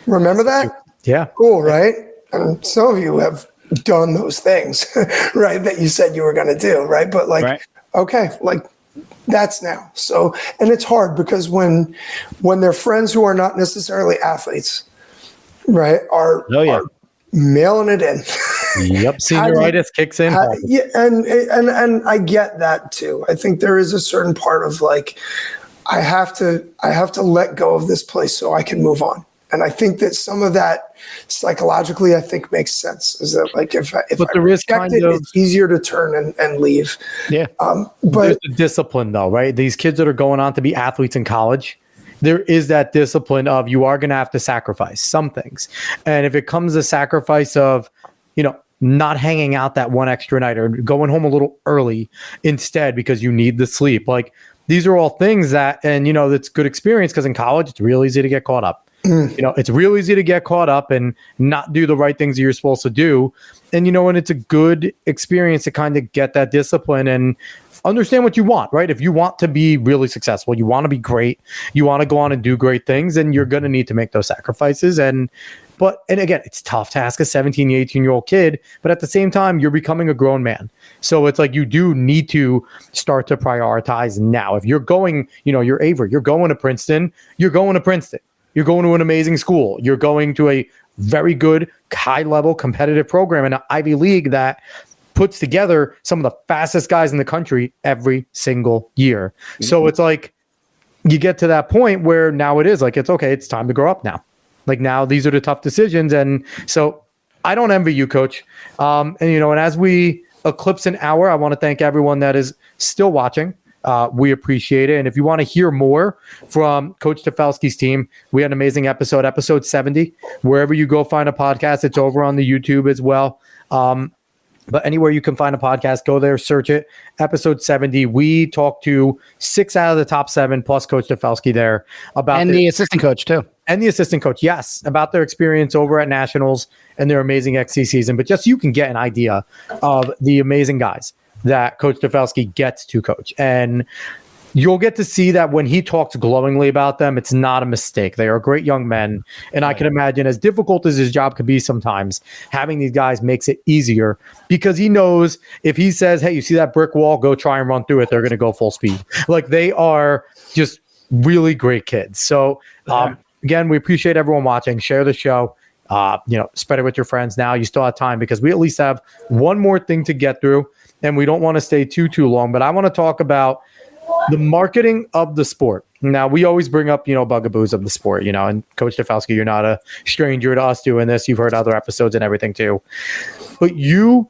Remember that? Yeah. Cool, right? And some of you have done those things, right, that you said you were going to do, right? But like, okay, like that's now. So, and it's hard because when they're friends who are not necessarily athletes, right, are mailing it in. Yep, senioritis kicks in. Yeah, and I get that too. I think there is a certain part of like, I have to let go of this place so I can move on. And I think that some of that psychologically, I think makes sense. Is that like if I reject it, it's easier to turn and leave. Yeah. But there's the discipline though, right? These kids that are going on to be athletes in college, there is that discipline of you are going to have to sacrifice some things. And if it comes a sacrifice of, not hanging out that one extra night or going home a little early instead because you need the sleep, like these are all things that, and that's good experience because in college, it's real easy to get caught up. It's real easy to get caught up and not do the right things that you're supposed to do. And, and it's a good experience to kind of get that discipline and understand what you want, right? If you want to be really successful, you want to be great, you want to go on and do great things, then you're going to need to make those sacrifices. And again, it's tough to ask a 17, 18-year-old kid, but at the same time, you're becoming a grown man. So it's like you do need to start to prioritize now. If you're going, you're Avery, you're going to Princeton, you're going to Princeton. You're going to an amazing school. You're going to a very good, high-level competitive program in an Ivy League that puts together some of the fastest guys in the country every single year. Mm-hmm. So it's like you get to that point where now it is like, it's okay, it's time to grow up now. Like now these are the tough decisions. And so I don't envy you, Coach. And as we eclipse an hour, I want to thank everyone that is still watching. We appreciate it. And if you want to hear more from Coach Tafelski's team, we had an amazing episode 70. Wherever you go find a podcast, it's over on the YouTube as well. But anywhere you can find a podcast, go there, search it. Episode 70, we talked to 6 out of the top 7 plus Coach Tafelski there about the assistant coach too. And the assistant coach, yes, about their experience over at Nationals and their amazing XC season. But just you can get an idea of the amazing guys that Coach Tafelski gets to coach. And you'll get to see that when he talks glowingly about them, it's not a mistake. They are great young men. And I can imagine, as difficult as his job could be sometimes, having these guys makes it easier because he knows if he says, hey, you see that brick wall, go try and run through it, they're going to go full speed. Like they are just really great kids. So again, we appreciate everyone watching. Share the show. Spread it with your friends now. You still have time because we at least have one more thing to get through and we don't want to stay too long, but I want to talk about the marketing of the sport. Now, we always bring up, bugaboos of the sport, and Coach Tafelski, you're not a stranger to us doing this. You've heard other episodes and everything too. But you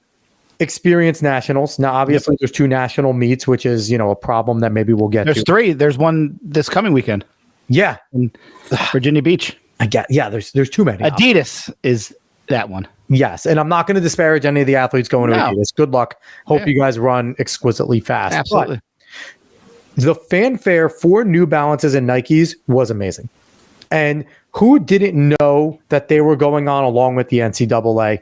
experience nationals. Now, obviously, there's 2 national meets, which is, a problem that maybe we'll get to. There's 3. There's one this coming weekend. Yeah. In Virginia Beach. There's too many. Adidas is that one. Yes, and I'm not going to disparage any of the athletes going to Adidas. Good luck. Hope you guys run exquisitely fast. Absolutely. But the fanfare for New Balances and Nikes was amazing. And who didn't know that they were going on along with the NCAA?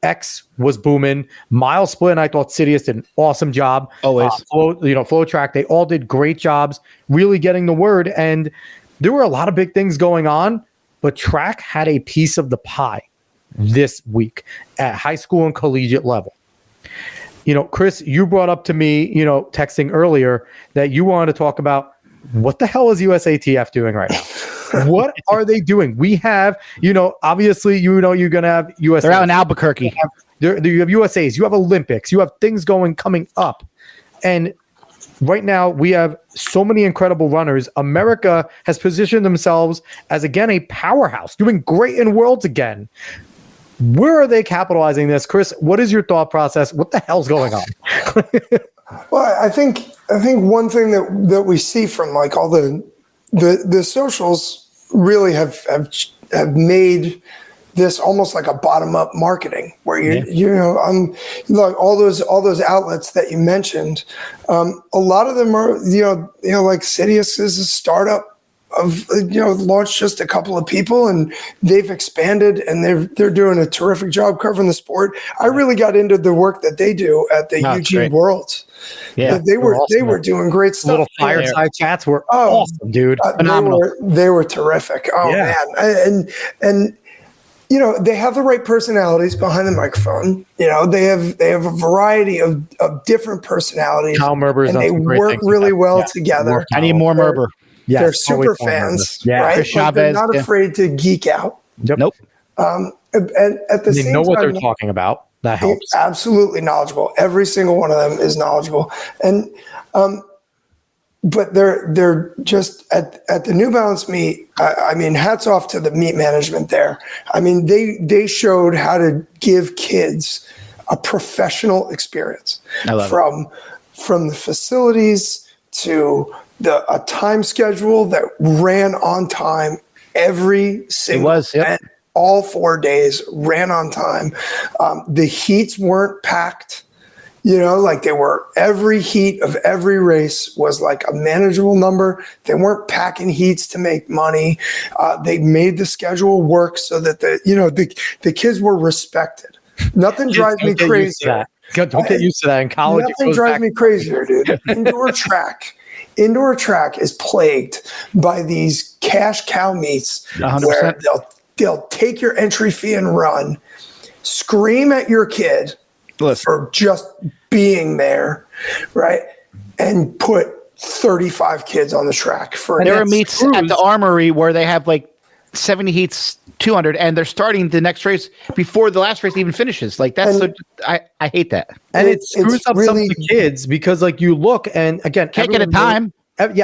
X was booming. Mile Split, and I thought Sidious did an awesome job. Always. Flow Track, they all did great jobs really getting the word. And there were a lot of big things going on, but track had a piece of the pie this week at high school and collegiate level. Chris, you brought up to me, texting earlier that you wanted to talk about what the hell is USATF doing right now? What are they doing? We have, obviously, you're going to have USA. They're out in Albuquerque. You have USAs, you have Olympics, you have things coming up. And right now we have so many incredible runners. America has positioned themselves as, again, a powerhouse, doing great in worlds again. Where are they capitalizing this? Chris, what is your thought process? What the hell's going on? Well, I think one thing that we see from like all the socials really have made this almost like a bottom up marketing where like all those outlets that you mentioned, a lot of them are like Sidious is a startup of launched just a couple of people and they've expanded and they're doing a terrific job covering the sport. I really got into the work that they do at the Eugene Worlds. Yeah, they were doing great stuff. Little fireside chats were awesome, dude. Phenomenal. They were terrific. Oh man, and they have the right personalities behind the microphone. They have a variety of different personalities. Kyle Merber's and they work really well together. I need more Merber. Yes, they're super fans, right? Chavez, they're not afraid to geek out. Yep. Nope. And at the They same know what time, they're talking about. That helps. absolutely knowledgeable. Every single one of them is knowledgeable. And but they're just at the New Balance meet. I mean, hats off to the meet management there. I mean, they showed how to give kids a professional experience from the facilities to a time schedule that ran on time every single event. All 4 days ran on time. The heats weren't packed. Like they were, every heat of every race was like a manageable number. They weren't packing heats to make money. They made the schedule work so that the kids were respected. Nothing drives me crazier. Don't get used to that in college. Nothing drives me crazier, dude. Indoor track is plagued by these cash cow meets 100%. where they'll take your entry fee and run, scream at your kid for just being there, right? And put 35 kids on the track for. There are meets at the Armory where they have like 70 heats, 200, and they're starting the next race before the last race even finishes. Like that's I hate that. And it screws up some of the kids because like you look and again can't get a time.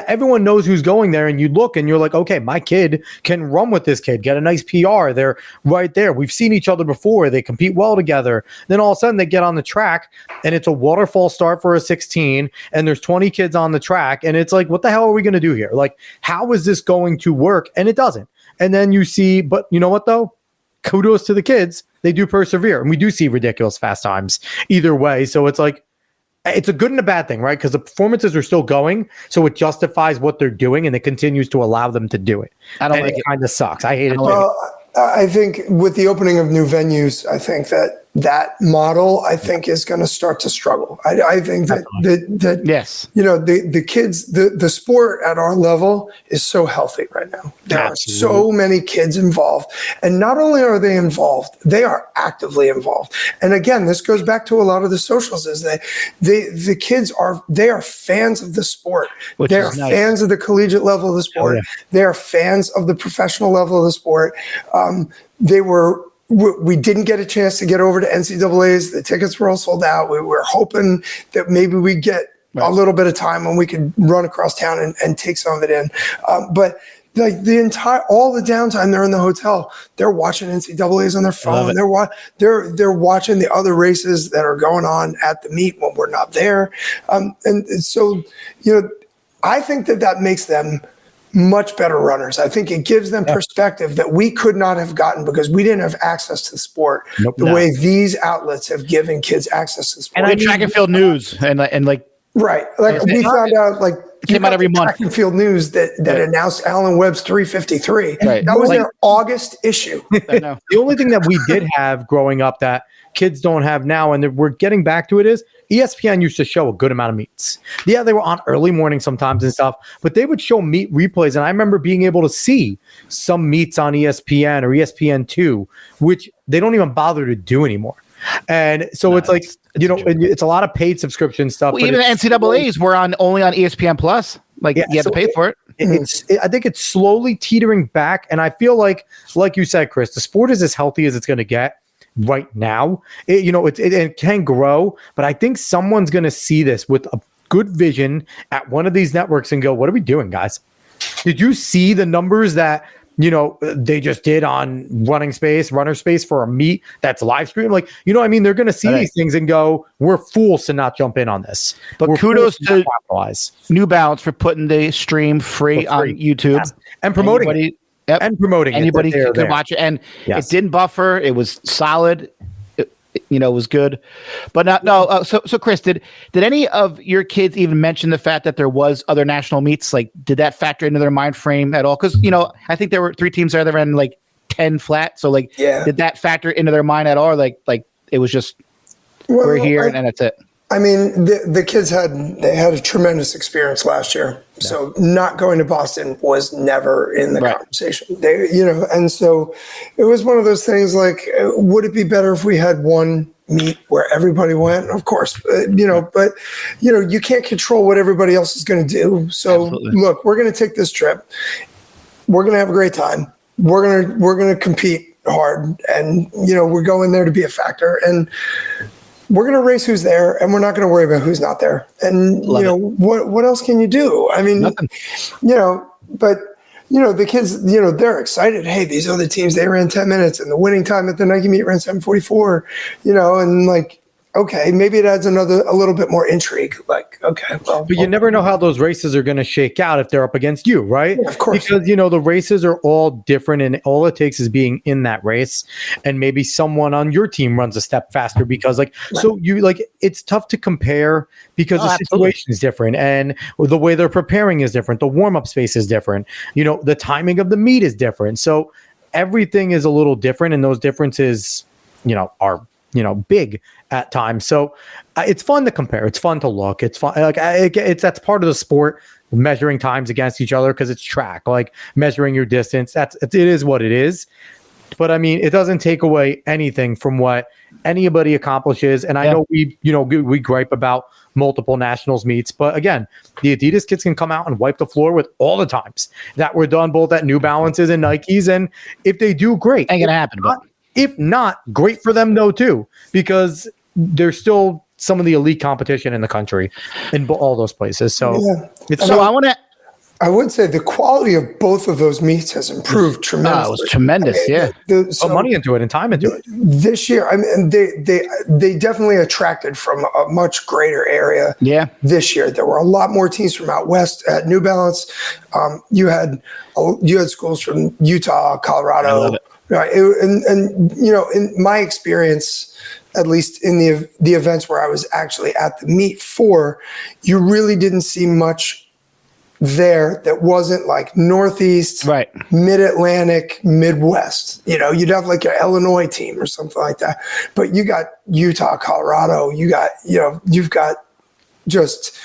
Everyone knows who's going there, and you look and you're like, okay, my kid can run with this kid, get a nice PR. They're right there. We've seen each other before. They compete well together. Then all of a sudden they get on the track and it's a waterfall start for a 16 and there's 20 kids on the track. And it's like, what the hell are we going to do here? Like, how is this going to work? And it doesn't. And then you see, but you know what though? Kudos to the kids. They do persevere. And we do see ridiculous fast times either way. So it's like, it's a good and a bad thing, right? Because the performances are still going, so it justifies what they're doing, and it continues to allow them to do it. I don't like it. Kind of sucks. I hate it. Well, I think with the opening of new venues, I think that model, I think, is going to start to struggle. I think that yes, the kids, the sport at our level is so healthy right now. There are so many kids involved, and not only are they involved, they are actively involved. And again, this goes back to a lot of the socials. Is that the kids are fans of the sport. They are fans of the collegiate level of the sport. They are fans of the professional level of the sport. We didn't get a chance to get over to NCAAs. The tickets were all sold out. We were hoping that maybe we'd get a little bit of time when we could run across town and take some of it in. But like all the downtime they're in the hotel, they're watching NCAAs on their phone. They're watching the other races that are going on at the meet when we're not there. And so, I think that makes them much better runners. I think it gives them perspective that we could not have gotten because we didn't have access to the sport way these outlets have given kids access to the sport. And track and field news and like right, like we found out like came out every month. Track and field news that announced Alan Webb's 353. Right. That was their August issue. I know. The only thing that we did have growing up that kids don't have now, and we're getting back to it, is ESPN used to show a good amount of meets. Yeah, they were on early morning sometimes and stuff, but they would show meet replays. And I remember being able to see some meets on ESPN or ESPN2, which they don't even bother to do anymore. And so it's like, it's a lot of paid subscription stuff. Well, even the NCAAs were only on ESPN Plus. Like you have to pay for it. I think it's slowly teetering back. And I feel like you said, Chris, the sport is as healthy as it's going to get right now. It can grow, but I think someone's going to see this with a good vision at one of these networks and go, what are we doing, guys? Did you see the numbers that they just did on runner space for a meet that's live stream? Like, I mean, they're going to see these things and go, we're fools to not jump in on this. But kudos to New Balance for putting the stream free on YouTube and promoting it. Yep. And promoting anybody it. Could watch it, and it didn't buffer. It was solid. It was good. But no. So Chris, did any of your kids even mention the fact that there was other national meets? Like, did that factor into their mind frame at all? Because I think there were 3 teams there that ran like 10 flat. So did that factor into their mind at all? Or like it was just we're here and that's it. I mean, the kids had a tremendous experience last year. Yeah. So not going to Boston was never in the conversation. And so it was one of those things like, would it be better if we had one meet where everybody went? Of course, but you can't control what everybody else is going to do. So look, we're going to take this trip. We're going to have a great time. we're gonna compete hard, and we're going there to be a factor, and we're going to race who's there, and we're not going to worry about who's not there. And what else can you do? I mean, nothing. But the kids, they're excited. Hey, these other teams, they ran 10 minutes, and the winning time at the Nike meet ran 7:44. And like, okay, maybe it adds a little bit more intrigue. Like, okay, well, but you never know how those races are going to shake out if they're up against you, right? Yeah, of course, because the races are all different, and all it takes is being in that race, and maybe someone on your team runs a step faster because, so it's tough to compare because the situation is different, and the way they're preparing is different. The warm up space is different. The timing of the meet is different. So everything is a little different, and those differences, are big at times. So it's fun to compare. It's fun to look. It's fun. That's part of the sport, measuring times against each other because it's track, like measuring your distance. It is what it is. But I mean, it doesn't take away anything from what anybody accomplishes. And I know we gripe about multiple nationals meets, but again, the Adidas kids can come out and wipe the floor with all the times that were done both at New Balances and Nikes. And if they do, great. Ain't gonna happen, but if not, great for them though too, because there's still some of the elite competition in the country in all those places. So I would say the quality of both of those meets has improved tremendously. It was tremendous, Put money into it and time into it. This year, I mean, they definitely attracted from a much greater area. Yeah. This year, there were a lot more teams from out west at New Balance. You had schools from Utah, Colorado. I love it. Right, in my experience, at least in the events where I was actually at the meet for, you really didn't see much there that wasn't like Northeast, right, Mid-Atlantic, Midwest. You'd have like an Illinois team or something like that, but you got Utah, Colorado. You got you've got just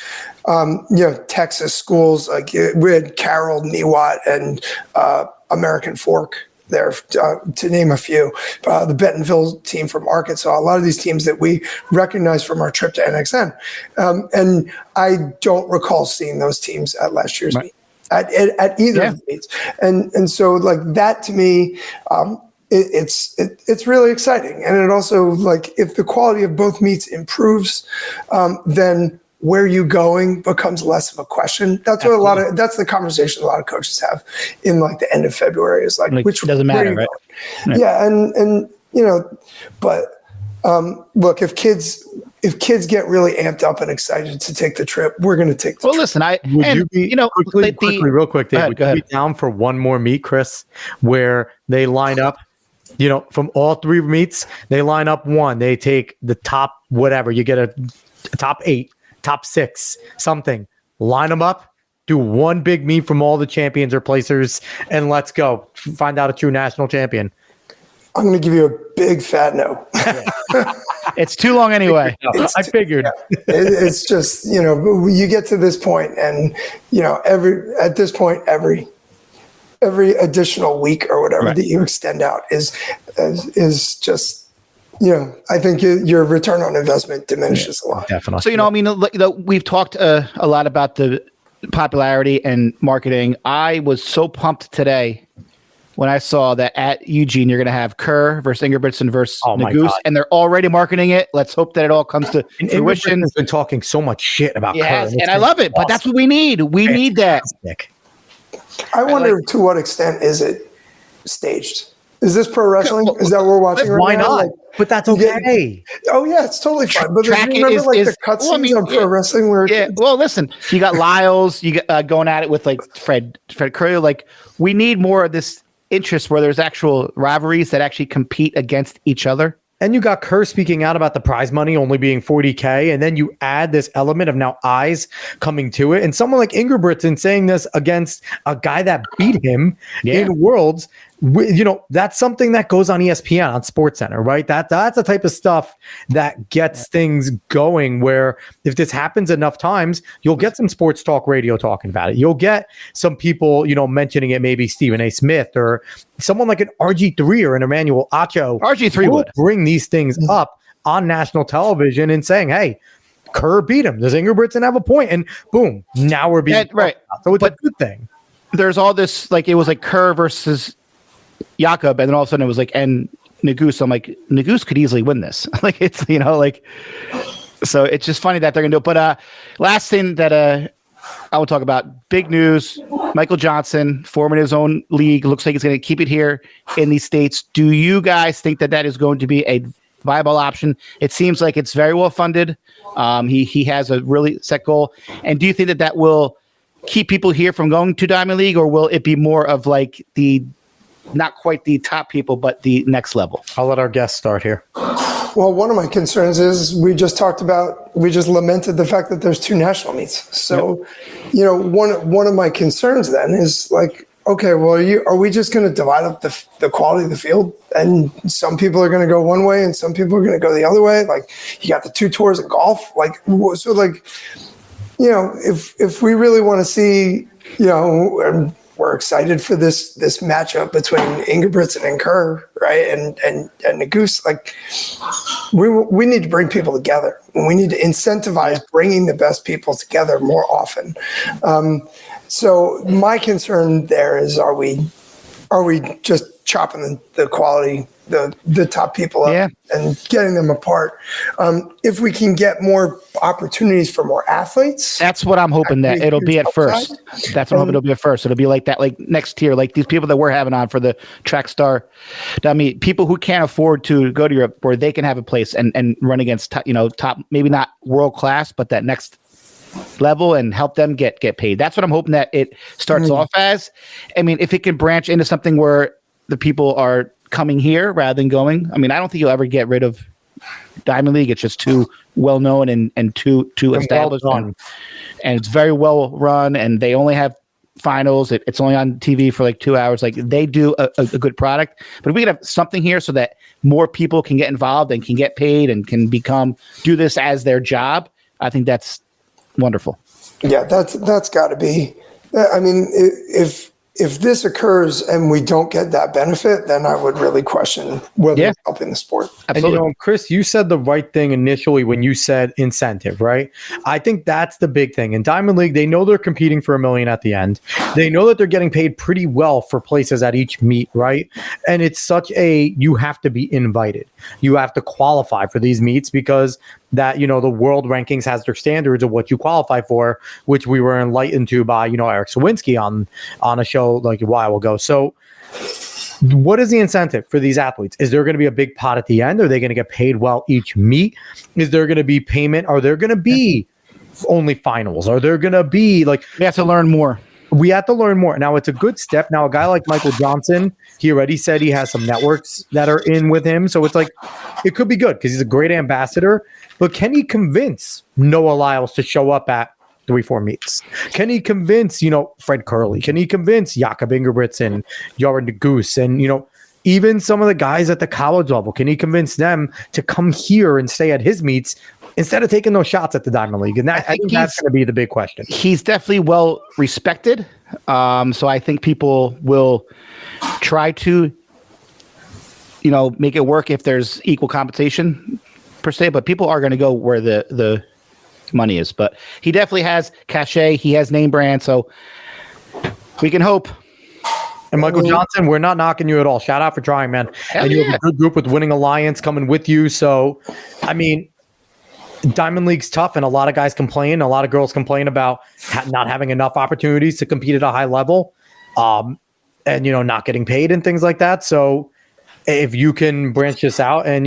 Texas schools like we had Carroll, Niwot, and American Fork there, to name a few. The Bentonville team from Arkansas, a lot of these teams that we recognize from our trip to NXN. And I don't recall seeing those teams at last year's meet, at either of the meets. And so like that to me, it's really exciting. And it also, like, if the quality of both meets improves, then where you going becomes less of a question. That's what that's the conversation a lot of coaches have in like the end of February is like which doesn't matter, right? Yeah. And but look, if kids get really amped up and excited to take the trip, we're going to take the trip. Listen, real quick, Dave, would you be down for one more meet, Chris, where they line up, from all three meets, they line up one, they take the top, whatever, you get a top 8, top 6, something, line them up, do one big meet from all the champions or placers, and let's go find out a true national champion. I'm going to give you a big fat no. It's too long anyway. I figured. It's just, you get to this point and, every additional week or whatever that you extend out is just, I think your return on investment diminishes a lot. Definitely. So, we've talked a lot about the popularity and marketing. I was so pumped today when I saw that at Eugene, you're going to have Kerr versus Ingebrigtsen versus Naguse, and they're already marketing it. Let's hope that it all comes to fruition. Has been talking so much shit about Kerr. And I love it, but that's what we need. We need that. I wonder to what extent is it staged? Is this pro wrestling? Is that what we're watching right Why now? not? But that's okay. It's totally fine. But remember the cutscenes on pro wrestling where listen, you got Lyles, you got going at it with like Fred Curry. Like, we need more of this interest where there's actual rivalries that actually compete against each other. And you got Kerr speaking out about the prize money only being $40K, and then you add this element of now eyes coming to it, and someone like Ingebrigtsen saying this against a guy that beat him in Worlds. That's something that goes on ESPN, on SportsCenter, right? That's the type of stuff that gets things going, where if this happens enough times, you'll get some sports talk radio talking about it. You'll get some people, mentioning it, maybe Stephen A. Smith or someone like an RG3 or an Emmanuel Acho. RG3 would bring these things up on national television and saying, hey, Kerr beat him. Does Ingebrigtsen have a point? And boom, now we're being right. So it's a good thing. There's all this, like, it was like Kerr versus Jakob, and then all of a sudden it was like, and Nagus. I'm like, Nagus could easily win this. Like, it's, so it's just funny that they're going to do it. But last thing that I will talk about, big news, Michael Johnson forming his own league. Looks like he's going to keep it here in these states. Do you guys think that is going to be a viable option? It seems like it's very well funded. He has a really set goal. And do you think that will keep people here from going to Diamond League, or will it be more of like not quite the top people, but the next level? I'll let our guest start here. Well, one of my concerns is we just lamented the fact that there's 2 national meets. So, one of my concerns then is like, okay, well, are we just going to divide up the quality of the field? And some people are going to go one way and some people are going to go the other way. Like, you got the 2 tours of golf. Like, so like, if we really want to see, we're excited for this matchup between Ingebrigtsen and Kerr, right? And Nagus, like, we need to bring people together. We need to incentivize bringing the best people together more often. So my concern there is, are we just chopping the quality, the top people up and getting them apart? If we can get more opportunities for more athletes, that's what I'm hoping that it'll be at first. That's what I'm hoping it'll be at first. It'll be like that, like next tier, like these people that we're having on for the Track Star. I mean, people who can't afford to go to Europe, where they can have a place and run against top, maybe not world class, but that next level, and help them get paid. That's what I'm hoping that it starts off as. I mean, if it can branch into something where the people are coming here rather than going. I mean, I don't think you'll ever get rid of Diamond League. It's just too well known and too established, and it's very well run. And they only have finals. It's only on TV for like 2 hours. Like, they do a good product. But if we could have something here so that more people can get involved and can get paid and can do this as their job, I think that's wonderful. Yeah, that's got to be. I mean, if this occurs and we don't get that benefit, then I would really question whether it's helping the sport. Absolutely. And Chris, you said the right thing initially when you said incentive, right? I think that's the big thing. In Diamond League, they know they're competing for $1 million at the end. They know that they're getting paid pretty well for places at each meet, right? And it's you have to be invited. You have to qualify for these meets because that, the world rankings has their standards of what you qualify for, which we were enlightened to by, Eric Sawinski on a show like a while ago. So what is the incentive for these athletes? Is there going to be a big pot at the end? Are they going to get paid well each meet? Is there going to be payment? Are there going to be only finals? Are there going to be we have to learn more. We have to learn more. Now, it's a good step. Now, a guy like Michael Johnson, he already said he has some networks that are in with him. So it's it could be good because he's a great ambassador. But can he convince Noah Lyles to show up at 3-4 meets? Can he convince, Fred Curley? Can he convince Jakob Ingebrigtsen, Jared Nagus, and, even some of the guys at the college level? Can he convince them to come here and stay at his meets instead of taking those shots at the Diamond League? And I think that's going to be the big question. He's definitely well respected. So I think people will try to, make it work if there's equal compensation per se, but people are going to go where the money is. But he definitely has cachet. He has name brand. So we can hope. And Michael Johnson, we're not knocking you at all. Shout out for trying, man. And you have a good group with Winning Alliance coming with you. So, I mean, Diamond League's tough, and a lot of guys complain. A lot of girls complain about not having enough opportunities to compete at a high level, and not getting paid and things like that. So, if you can branch this out, and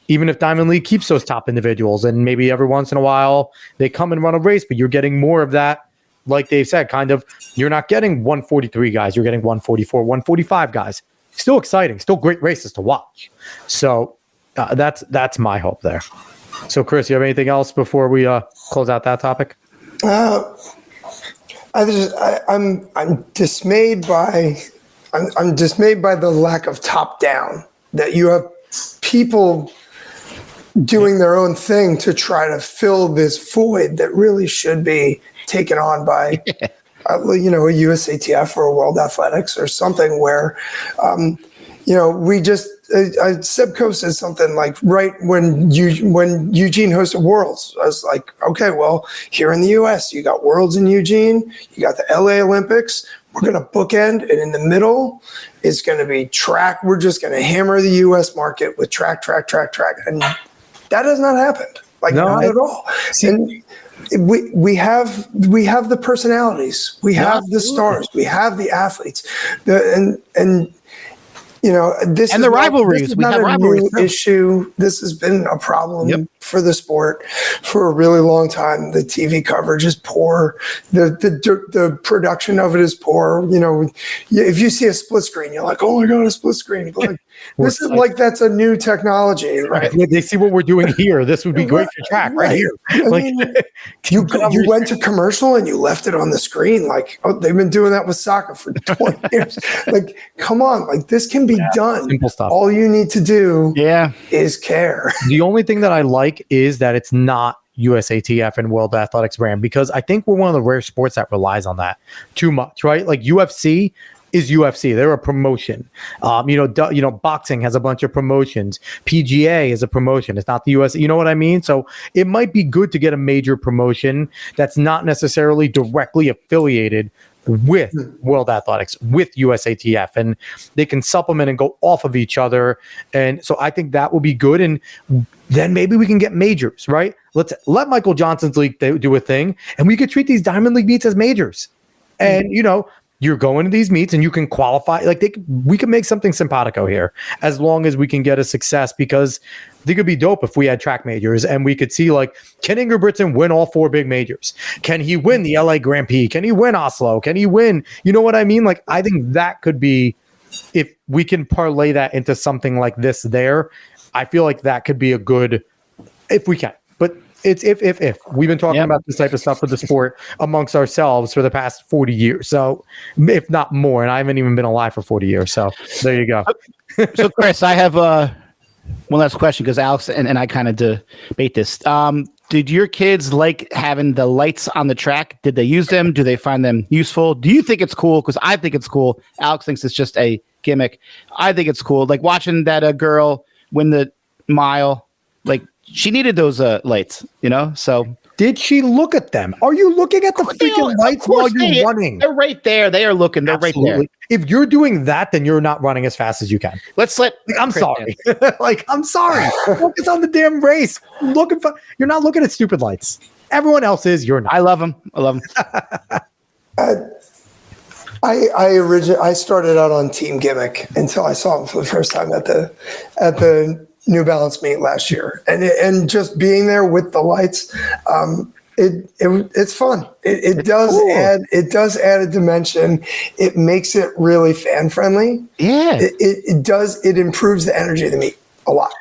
even if Diamond League keeps those top individuals, and maybe every once in a while they come and run a race, but you're getting more of that. Like Dave said, you're not getting 143 guys, you're getting 144, 145 guys. Still exciting, still great races to watch. So that's my hope there. So Chris, you have anything else before we close out that topic? I'm dismayed by the lack of top down, that you have people doing their own thing to try to fill this void that really should be taken on by a USATF or a World Athletics or something where we just Sebco said something like right when Eugene hosted Worlds. I was like, okay, well, here in the U.S., you got Worlds in Eugene, you got the L.A. Olympics. We're going to bookend, and in the middle is going to be track. We're just going to hammer the U.S. market with track. And that has not happened. Not at all. And we have the personalities. We have the stars. We have the athletes. This and the rivalries. This is not a new issue. This has been a problem for the sport for a really long time. The TV coverage is poor. The production of it is poor. If you see a split screen, you're like, oh my God, a split screen. Like, this is like that's a new technology, right? They see what we're doing here. This would be great for track right here. You went to commercial and you left it on the screen. Like, oh, they've been doing that with soccer for 20 years. Like, come on, like this can be done. Simple stuff. All you need to do is care. The only thing that I like is that it's not USATF and World Athletics brand, because I think we're one of the rare sports that relies on that too much, right? Like UFC is UFC. They're a promotion. Boxing has a bunch of promotions. PGA is a promotion. It's not the US. You know what I mean? So it might be good to get a major promotion that's not necessarily directly affiliated with World Athletics, with USATF, and they can supplement and go off of each other. And so I think that will be good. And then maybe we can get majors, right? Let's let Michael Johnson's league do a thing, and we could treat these Diamond League meets as majors. And, you're going to these meets and you can qualify. We can make something simpatico here as long as we can get a success, because they could be dope if we had track majors and we could see, like, can Ingebrigtsen win all 4 big majors? Can he win the LA Grand Prix? Can he win Oslo? Can he win? You know what I mean? Like, I think that could be, if we can parlay that into something like this there, I feel like that could be a good, if we can. But it's if we've been talking about this type of stuff with the sport amongst ourselves for the past 40 years. So if not more, and I haven't even been alive for 40 years. So there you go. So Chris, I have one last question, because Alex and I kind of debate this. Did your kids like having the lights on the track? Did they use them? Do they find them useful? Do you think it's cool? Because I think it's cool. Alex thinks it's just a gimmick. I think it's cool. Like watching that girl win the mile, like, she needed those lights, so. Did she look at them? Are you looking at the freaking lights while you're running? They're right there. They are looking. They're Absolutely. Right there. If you're doing that, then you're not running as fast as you can. I'm sorry. I'm sorry. Focus on the damn race. You're not looking at stupid lights. Everyone else is. You're not. I love them. I started out on Team Gimmick until I saw him for the first time at the New Balance meet last year, and just being there with the lights, it's fun. It does cool. add a dimension. It makes it really fan friendly. Yeah, it improves the energy of the meet a lot.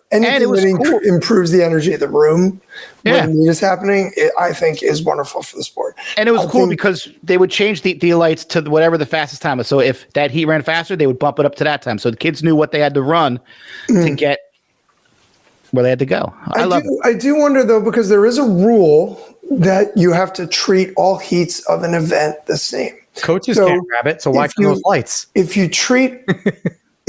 Anything that improves the energy of the room when the meet is happening, I think is wonderful for the sport. And it was cool because they would change the lights to whatever the fastest time was. So if that heat ran faster, they would bump it up to that time. So the kids knew what they had to run to get where they had to go. I do wonder, though, because there is a rule that you have to treat all heats of an event the same. Coaches can't grab it, so why can those lights?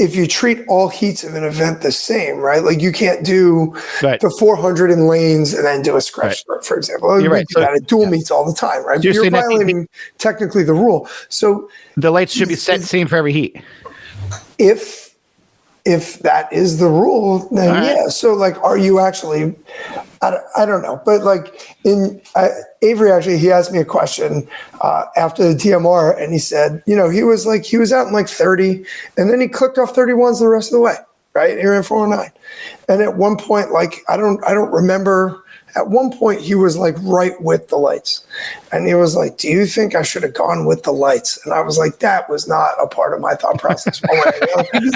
If you treat all heats of an event the same, right? Like you can't do the 400 in lanes and then do a scratch start, for example. You're right. So at dual meets all the time, right? You're violating technically the rule. So the lights should be set same for every heat. If that is the rule, then So like, are you actually? I don't know, but like Avery actually, he asked me a question after the TMR, and he said, he was out in like 30, and then he clicked off 31s the rest of the way, right? He ran 409, and at one point, like I don't remember. At one point, he was like right with the lights, and he was like, "Do you think I should have gone with the lights?" And I was like, "That was not a part of my thought process,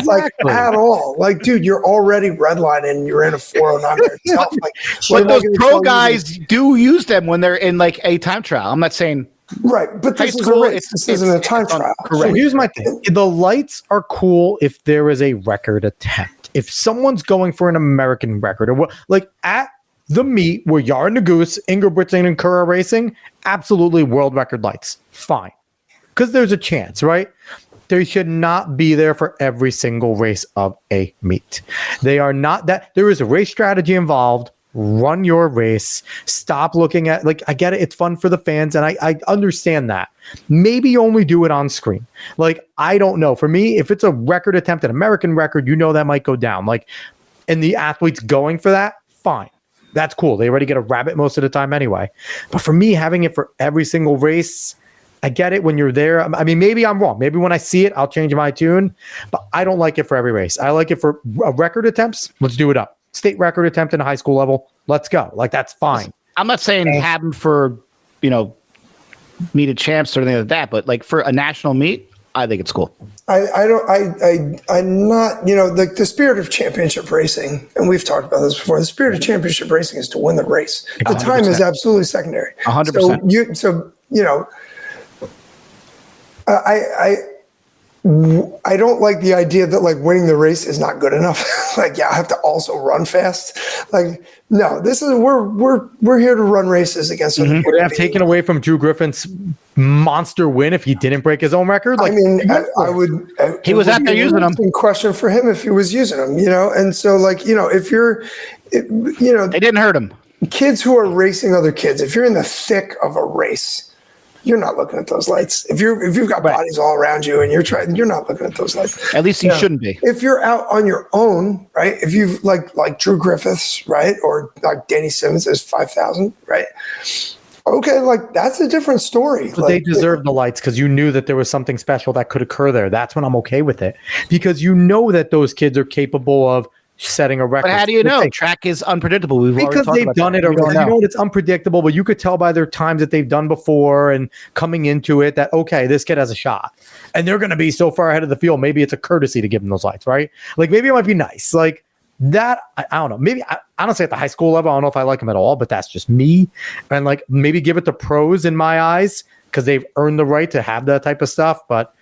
like at all. Like, dude, you're already redlining. You're in a 409 yourself. Like, but those pro guys do use them when they're in like a time trial. I'm not saying right, but this is a race. This isn't a time trial. Correct. So here's my thing: the lights are cool if there is a record attempt. If someone's going for an American record, or what, like at the meet where Yara Nagus, Ingebrigtsen, and Kerr are racing, absolutely world record lights. Fine. Because there's a chance, right? They should not be there for every single race of a meet. They are not that. There is a race strategy involved. Run your race. Stop looking at, like, I get it. It's fun for the fans, and I understand that. Maybe only do it on screen. Like, I don't know. For me, if it's a record attempt, an American record, that might go down. Like, and the athlete's going for that, fine. That's cool. They already get a rabbit most of the time anyway. But for me, having it for every single race, I get it when you're there. I mean, maybe I'm wrong. Maybe when I see it, I'll change my tune. But I don't like it for every race. I like it for record attempts. Let's do it up. State record attempt in a high school level. Let's go. Like, that's fine. I'm not saying have them for, meet of champs or anything like that, but like for a national meet, I think it's cool. I'm not, the spirit of championship racing, and we've talked about this before, the spirit of championship racing is to win the race. The 100%. Time is absolutely secondary. 100%. I don't like the idea that like winning the race is not good enough. Like, I have to also run fast. Like, no, we're here to run races against. Would it have taken away from Drew Griffin's monster win if he didn't break his own record? Like, I would. He was out there using them. Question for him if he was using them, And so, like, if you're, they didn't hurt him. Kids who are racing other kids, if you're in the thick of a race, you're not looking at those lights. If you've got bodies all around you and you're not looking at those lights. At least you shouldn't be. If you're out on your own, right? If you've like Drew Griffiths, right? Or like Danny Simmons is 5,000, right? Okay, like that's a different story. But they deserve the lights because you knew that there was something special that could occur there. That's when I'm okay with it. Because that those kids are capable of setting a record. But how do you know? Track is unpredictable. Because they've done it already. It's unpredictable, but you could tell by their times that they've done before and coming into it that, okay, this kid has a shot. And they're going to be so far ahead of the field. Maybe it's a courtesy to give them those lights, right? Like, maybe it might be nice. Like, that, I don't know. Maybe, I don't say at the high school level, I don't know if I like them at all, but that's just me. And, like, maybe give it to pros in my eyes because they've earned the right to have that type of stuff, but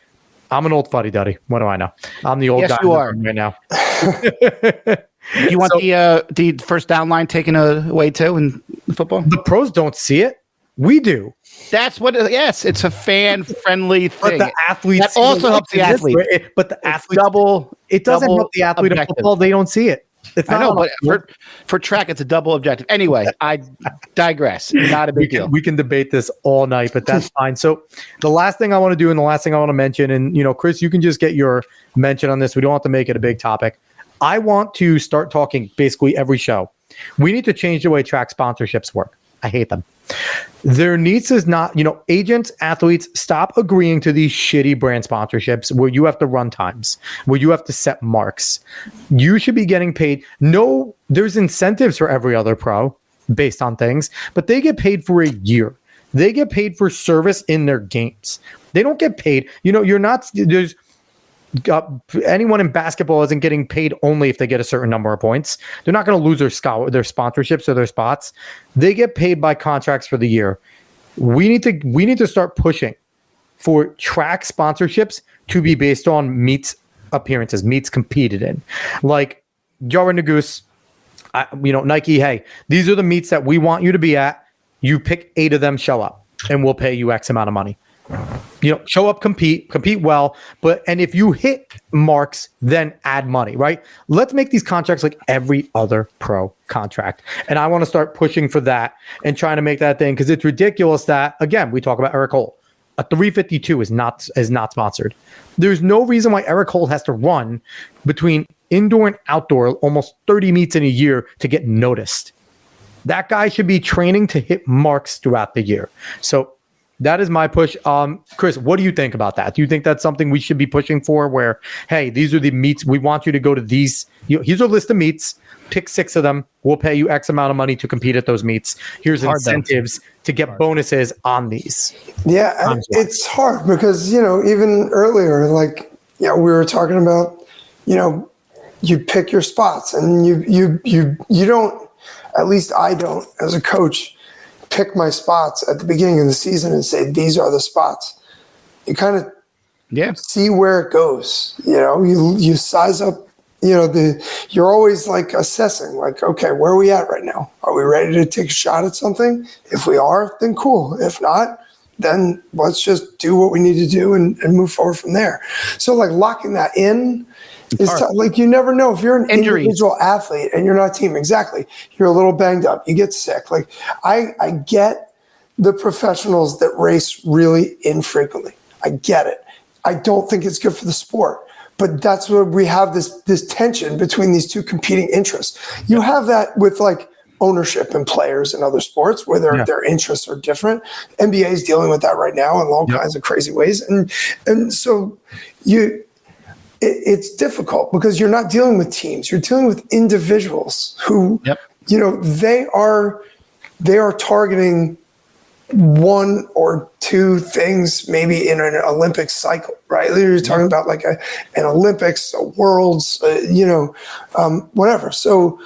I'm an old fuddy-duddy. What do I know? I'm the old guy you are. right now. Do you want the first down line taken away too in football? The pros don't see it. We do. That's what. Yes, it's a fan-friendly thing. But the athletes that also helps the athlete. But the athlete double. It doesn't help the athlete in football. They don't see it. I know, but for track, it's a double objective. Anyway, I digress. Not a big deal. We can debate this all night, but that's fine. So the last thing I want to do and the last thing I want to mention, and Chris, you can just get your mention on this. We don't have to make it a big topic. I want to start talking basically every show. We need to change the way track sponsorships work. I hate them. There needs to not, agents, athletes, stop agreeing to these shitty brand sponsorships where you have to run times, where you have to set marks. You should be getting paid. No, there's incentives for every other pro based on things, but they get paid for a year. They get paid for service in their games. They don't get paid. There's anyone in basketball isn't getting paid only if they get a certain number of points. They're not going to lose their sponsorships or their spots. They get paid by contracts for the year. We need to start pushing for track sponsorships to be based on meets appearances, meets competed in. Like Yara Nagus, Nike, hey, these are the meets that we want you to be at. You pick 8 of them, show up, and we'll pay you X amount of money. Show up, compete well, and if you hit marks, then add money, right? Let's make these contracts like every other pro contract. And I want to start pushing for that and trying to make that thing, because it's ridiculous that, again, we talk about Eric Holt. A 352 is not sponsored. There's no reason why Eric Holt has to run between indoor and outdoor almost 30 meets in a year to get noticed. That guy should be training to hit marks throughout the year. So that is my push. Chris, what do you think about that? Do you think that's something we should be pushing for where, hey, these are the meets. We want you to go to these. Here's a list of meets. Pick 6 of them. We'll pay you X amount of money to compete at those meets. Here's incentives to get bonuses on these. Yeah, it's hard because, even earlier, we were talking about, you pick your spots and you don't, at least I don't, as a coach, pick my spots at the beginning of the season and say, these are the spots. You kind of see where it goes. You size up, you're always like assessing, like, okay, where are we at right now? Are we ready to take a shot at something? If we are, then cool. If not, then let's just do what we need to do and move forward from there. So like locking that in is like, you never know if you're an individual athlete and you're not a team. Exactly. You're a little banged up. You get sick. Like I get the professionals that race really infrequently. I get it. I don't think it's good for the sport. But that's where we have this tension between these two competing interests. You have that with like ownership and players in other sports where their interests are different. NBA is dealing with that right now in all kinds of crazy ways. And so it's difficult because you're not dealing with teams. You're dealing with individuals who, you know, they are targeting one or two things maybe in an Olympic cycle, right? You're talking about like an Olympics, a Worlds, whatever. So,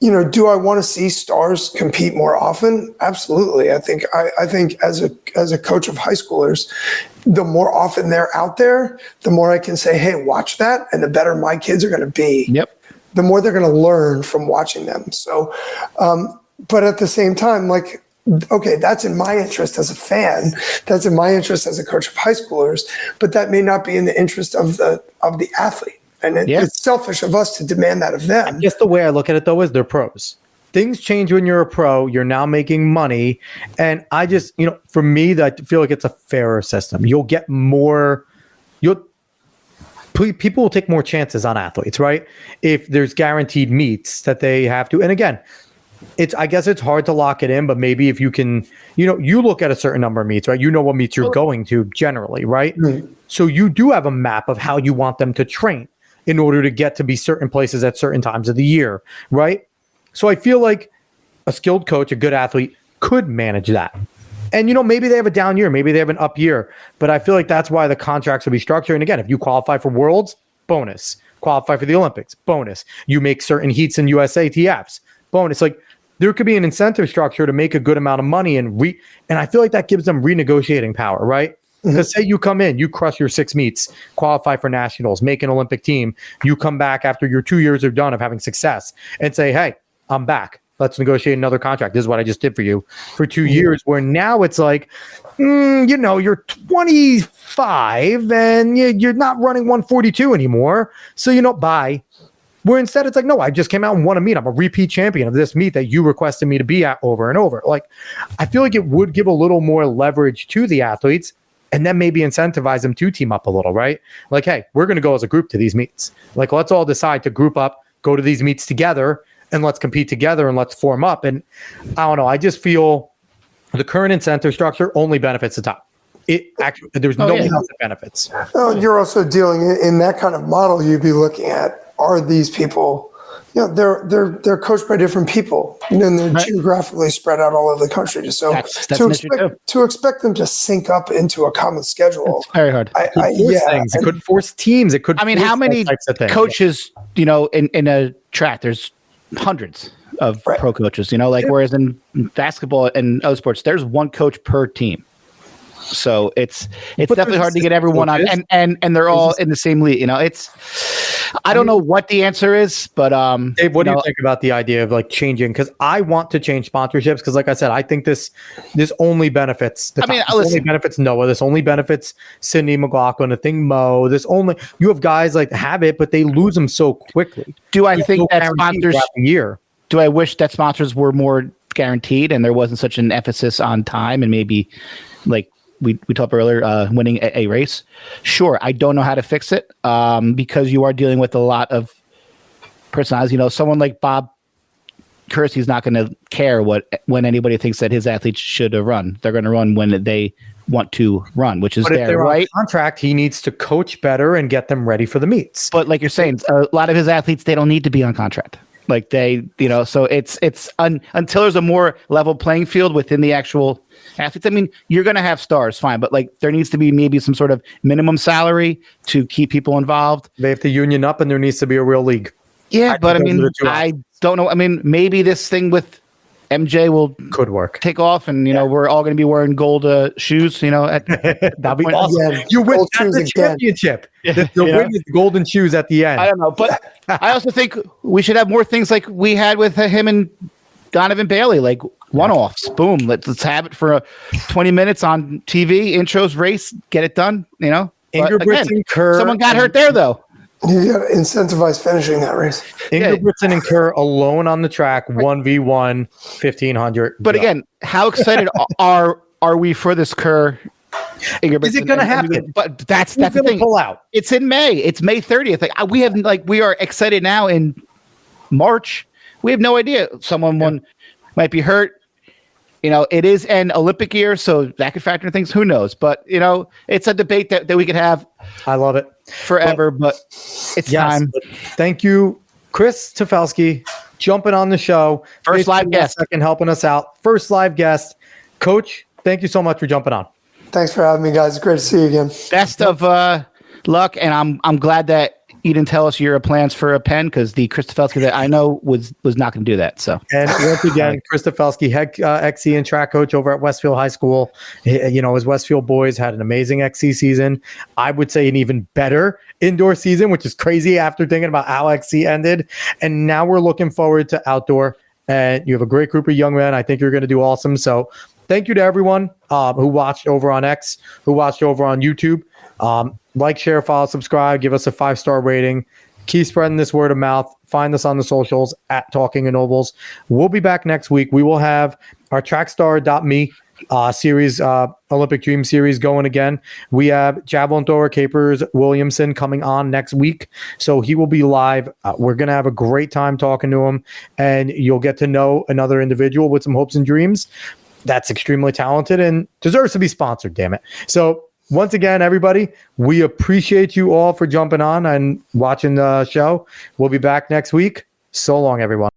you know, do I want to see stars compete more often? Absolutely. I think as a coach of high schoolers, the more often they're out there, the more I can say, hey, watch that, and the better my kids are going to be. The more they're going to learn from watching them. So, but at the same time, like, okay, that's in my interest as a fan. That's in my interest as a coach of high schoolers, but that may not be in the interest of the athlete. And it's selfish of us to demand that of them. I guess the way I look at it, though, is they're pros. Things change when you're a pro. You're now making money. And I just, you know, for me, I feel like it's a fairer system. You'll get more people will take more chances on athletes, right? If there's guaranteed meets that they have to. And again, I guess it's hard to lock it in, but maybe if you can, you know, you look at a certain number of meets, right? You know what meets you're going to generally, right? Mm-hmm. So you do have a map of how you want them to train in order to get to be certain places at certain times of the year, right? So I feel like a skilled coach, a good athlete could manage that. And, you know, maybe they have a down year, maybe they have an up year, but I feel like that's why the contracts will be structured. And again, if you qualify for Worlds, bonus. Qualify for the Olympics, bonus. You make certain heats in USATFs, bonus. Like, there could be an incentive structure to make a good amount of money and I feel like that gives them renegotiating power, right? Because say you come in, you crush your 6 meets, qualify for nationals, make an Olympic team, you come back after your 2 years are done of having success and say, hey, I'm back. Let's negotiate another contract. This is what I just did for you for 2 years, where now it's like, you know, you're 25 and you're not running 142 anymore. So, you know, bye. Where instead it's like, no, I just came out and won a meet. I'm a repeat champion of this meet that you requested me to be at over and over. Like, I feel like it would give a little more leverage to the athletes and then maybe incentivize them to team up a little, right? Like, hey, we're going to go as a group to these meets. Like, let's all decide to group up, go to these meets together, and let's compete together and let's form up. And I don't know, I just feel the current incentive structure only benefits the top. It actually, there's no one else that benefits. Oh, you're also dealing in that kind of model. You'd be looking at, are these people, you know, they're coached by different people, and then they're geographically spread out all over the country. So that's to expect them to sync up into a common schedule, it's very hard. It could force teams. It could. I mean, how many coaches, you know, in a track? There's hundreds of pro coaches. You know, like whereas in basketball and other sports, there's one coach per team. So it's definitely hard to get everyone on, and they're all in the same league. You know, I don't know what the answer is, but Dave, what do you think about the idea of like changing? Because I want to change sponsorships. Because like I said, I think this only benefits. Only benefits Noah. This only benefits Sydney McLaughlin. I think Mo. You have guys like have it, but they lose them so quickly. Do I think that sponsors year? Do I wish that sponsors were more guaranteed and there wasn't such an emphasis on time and maybe like. We talked earlier, winning a race. Sure, I don't know how to fix it because you are dealing with a lot of personalities. You know, someone like Bob Kersey is not going to care when anybody thinks that his athletes should have run. They're going to run when they want to run, which is but if they're right. On contract, he needs to coach better and get them ready for the meets. But like you're saying, a lot of his athletes, they don't need to be on contract. Like so it's until there's a more level playing field within the actual athletes. I mean, you're going to have stars, fine, but like there needs to be maybe some sort of minimum salary to keep people involved. They have to union up, and there needs to be a real league. Yeah, but I mean, I don't know. I mean, maybe this thing with MJ could work. Take off, and you know we're all going to be wearing gold shoes. You know, that'd be awesome. Yeah, you win the championship. The win is golden shoes at the end. I don't know, but I also think we should have more things like we had with him and Donovan Bailey, like one-offs. Boom. Let's have it for 20 minutes on TV, intros, race, get it done, you know? Ingebrigtsen and Kerr. Someone got hurt there, though. You got to incentivize finishing that race. Ingebrigtsen and Kerr alone on the track, 1v1, 1,500. But again, how excited are we for this Kerr? Is it going to happen? But that's the thing. Pull out. It's in May. It's May 30th. Like we are excited now in March. We have no idea. Someone might be hurt. You know, it is an Olympic year, so that could factor in things. Who knows? But, you know, it's a debate that we could have. I love it. Forever, but it's time. Thank you, Chris Tafelski, jumping on the show. First live guest. Second, helping us out. First live guest. Coach, thank you so much for jumping on. Thanks for having me, guys. It's great to see you again. Best of luck, and I'm glad that you didn't tell us your plans for a pen, because the Chris Tafelski that I know was not going to do that. So, and once again, Chris Tafelski, head XC and track coach over at Westfield High School. You know, his Westfield boys had an amazing XC season. I would say an even better indoor season, which is crazy after thinking about how XC ended. And now we're looking forward to outdoor. And you have a great group of young men. I think you're going to do awesome. So, thank you to everyone who watched over on X, who watched over on YouTube. Like, share, follow, subscribe, give us a 5-star rating. Keep spreading this word of mouth. Find us on the socials at Talking in Ovals. We'll be back next week. We will have our Trackstar.me series, Olympic Dream series going again. We have javelin thrower Capers Williamson coming on next week. So he will be live. We're going to have a great time talking to him, and you'll get to know another individual with some hopes and dreams that's extremely talented and deserves to be sponsored, damn it. So once again, everybody, we appreciate you all for jumping on and watching the show. We'll be back next week. So long, everyone.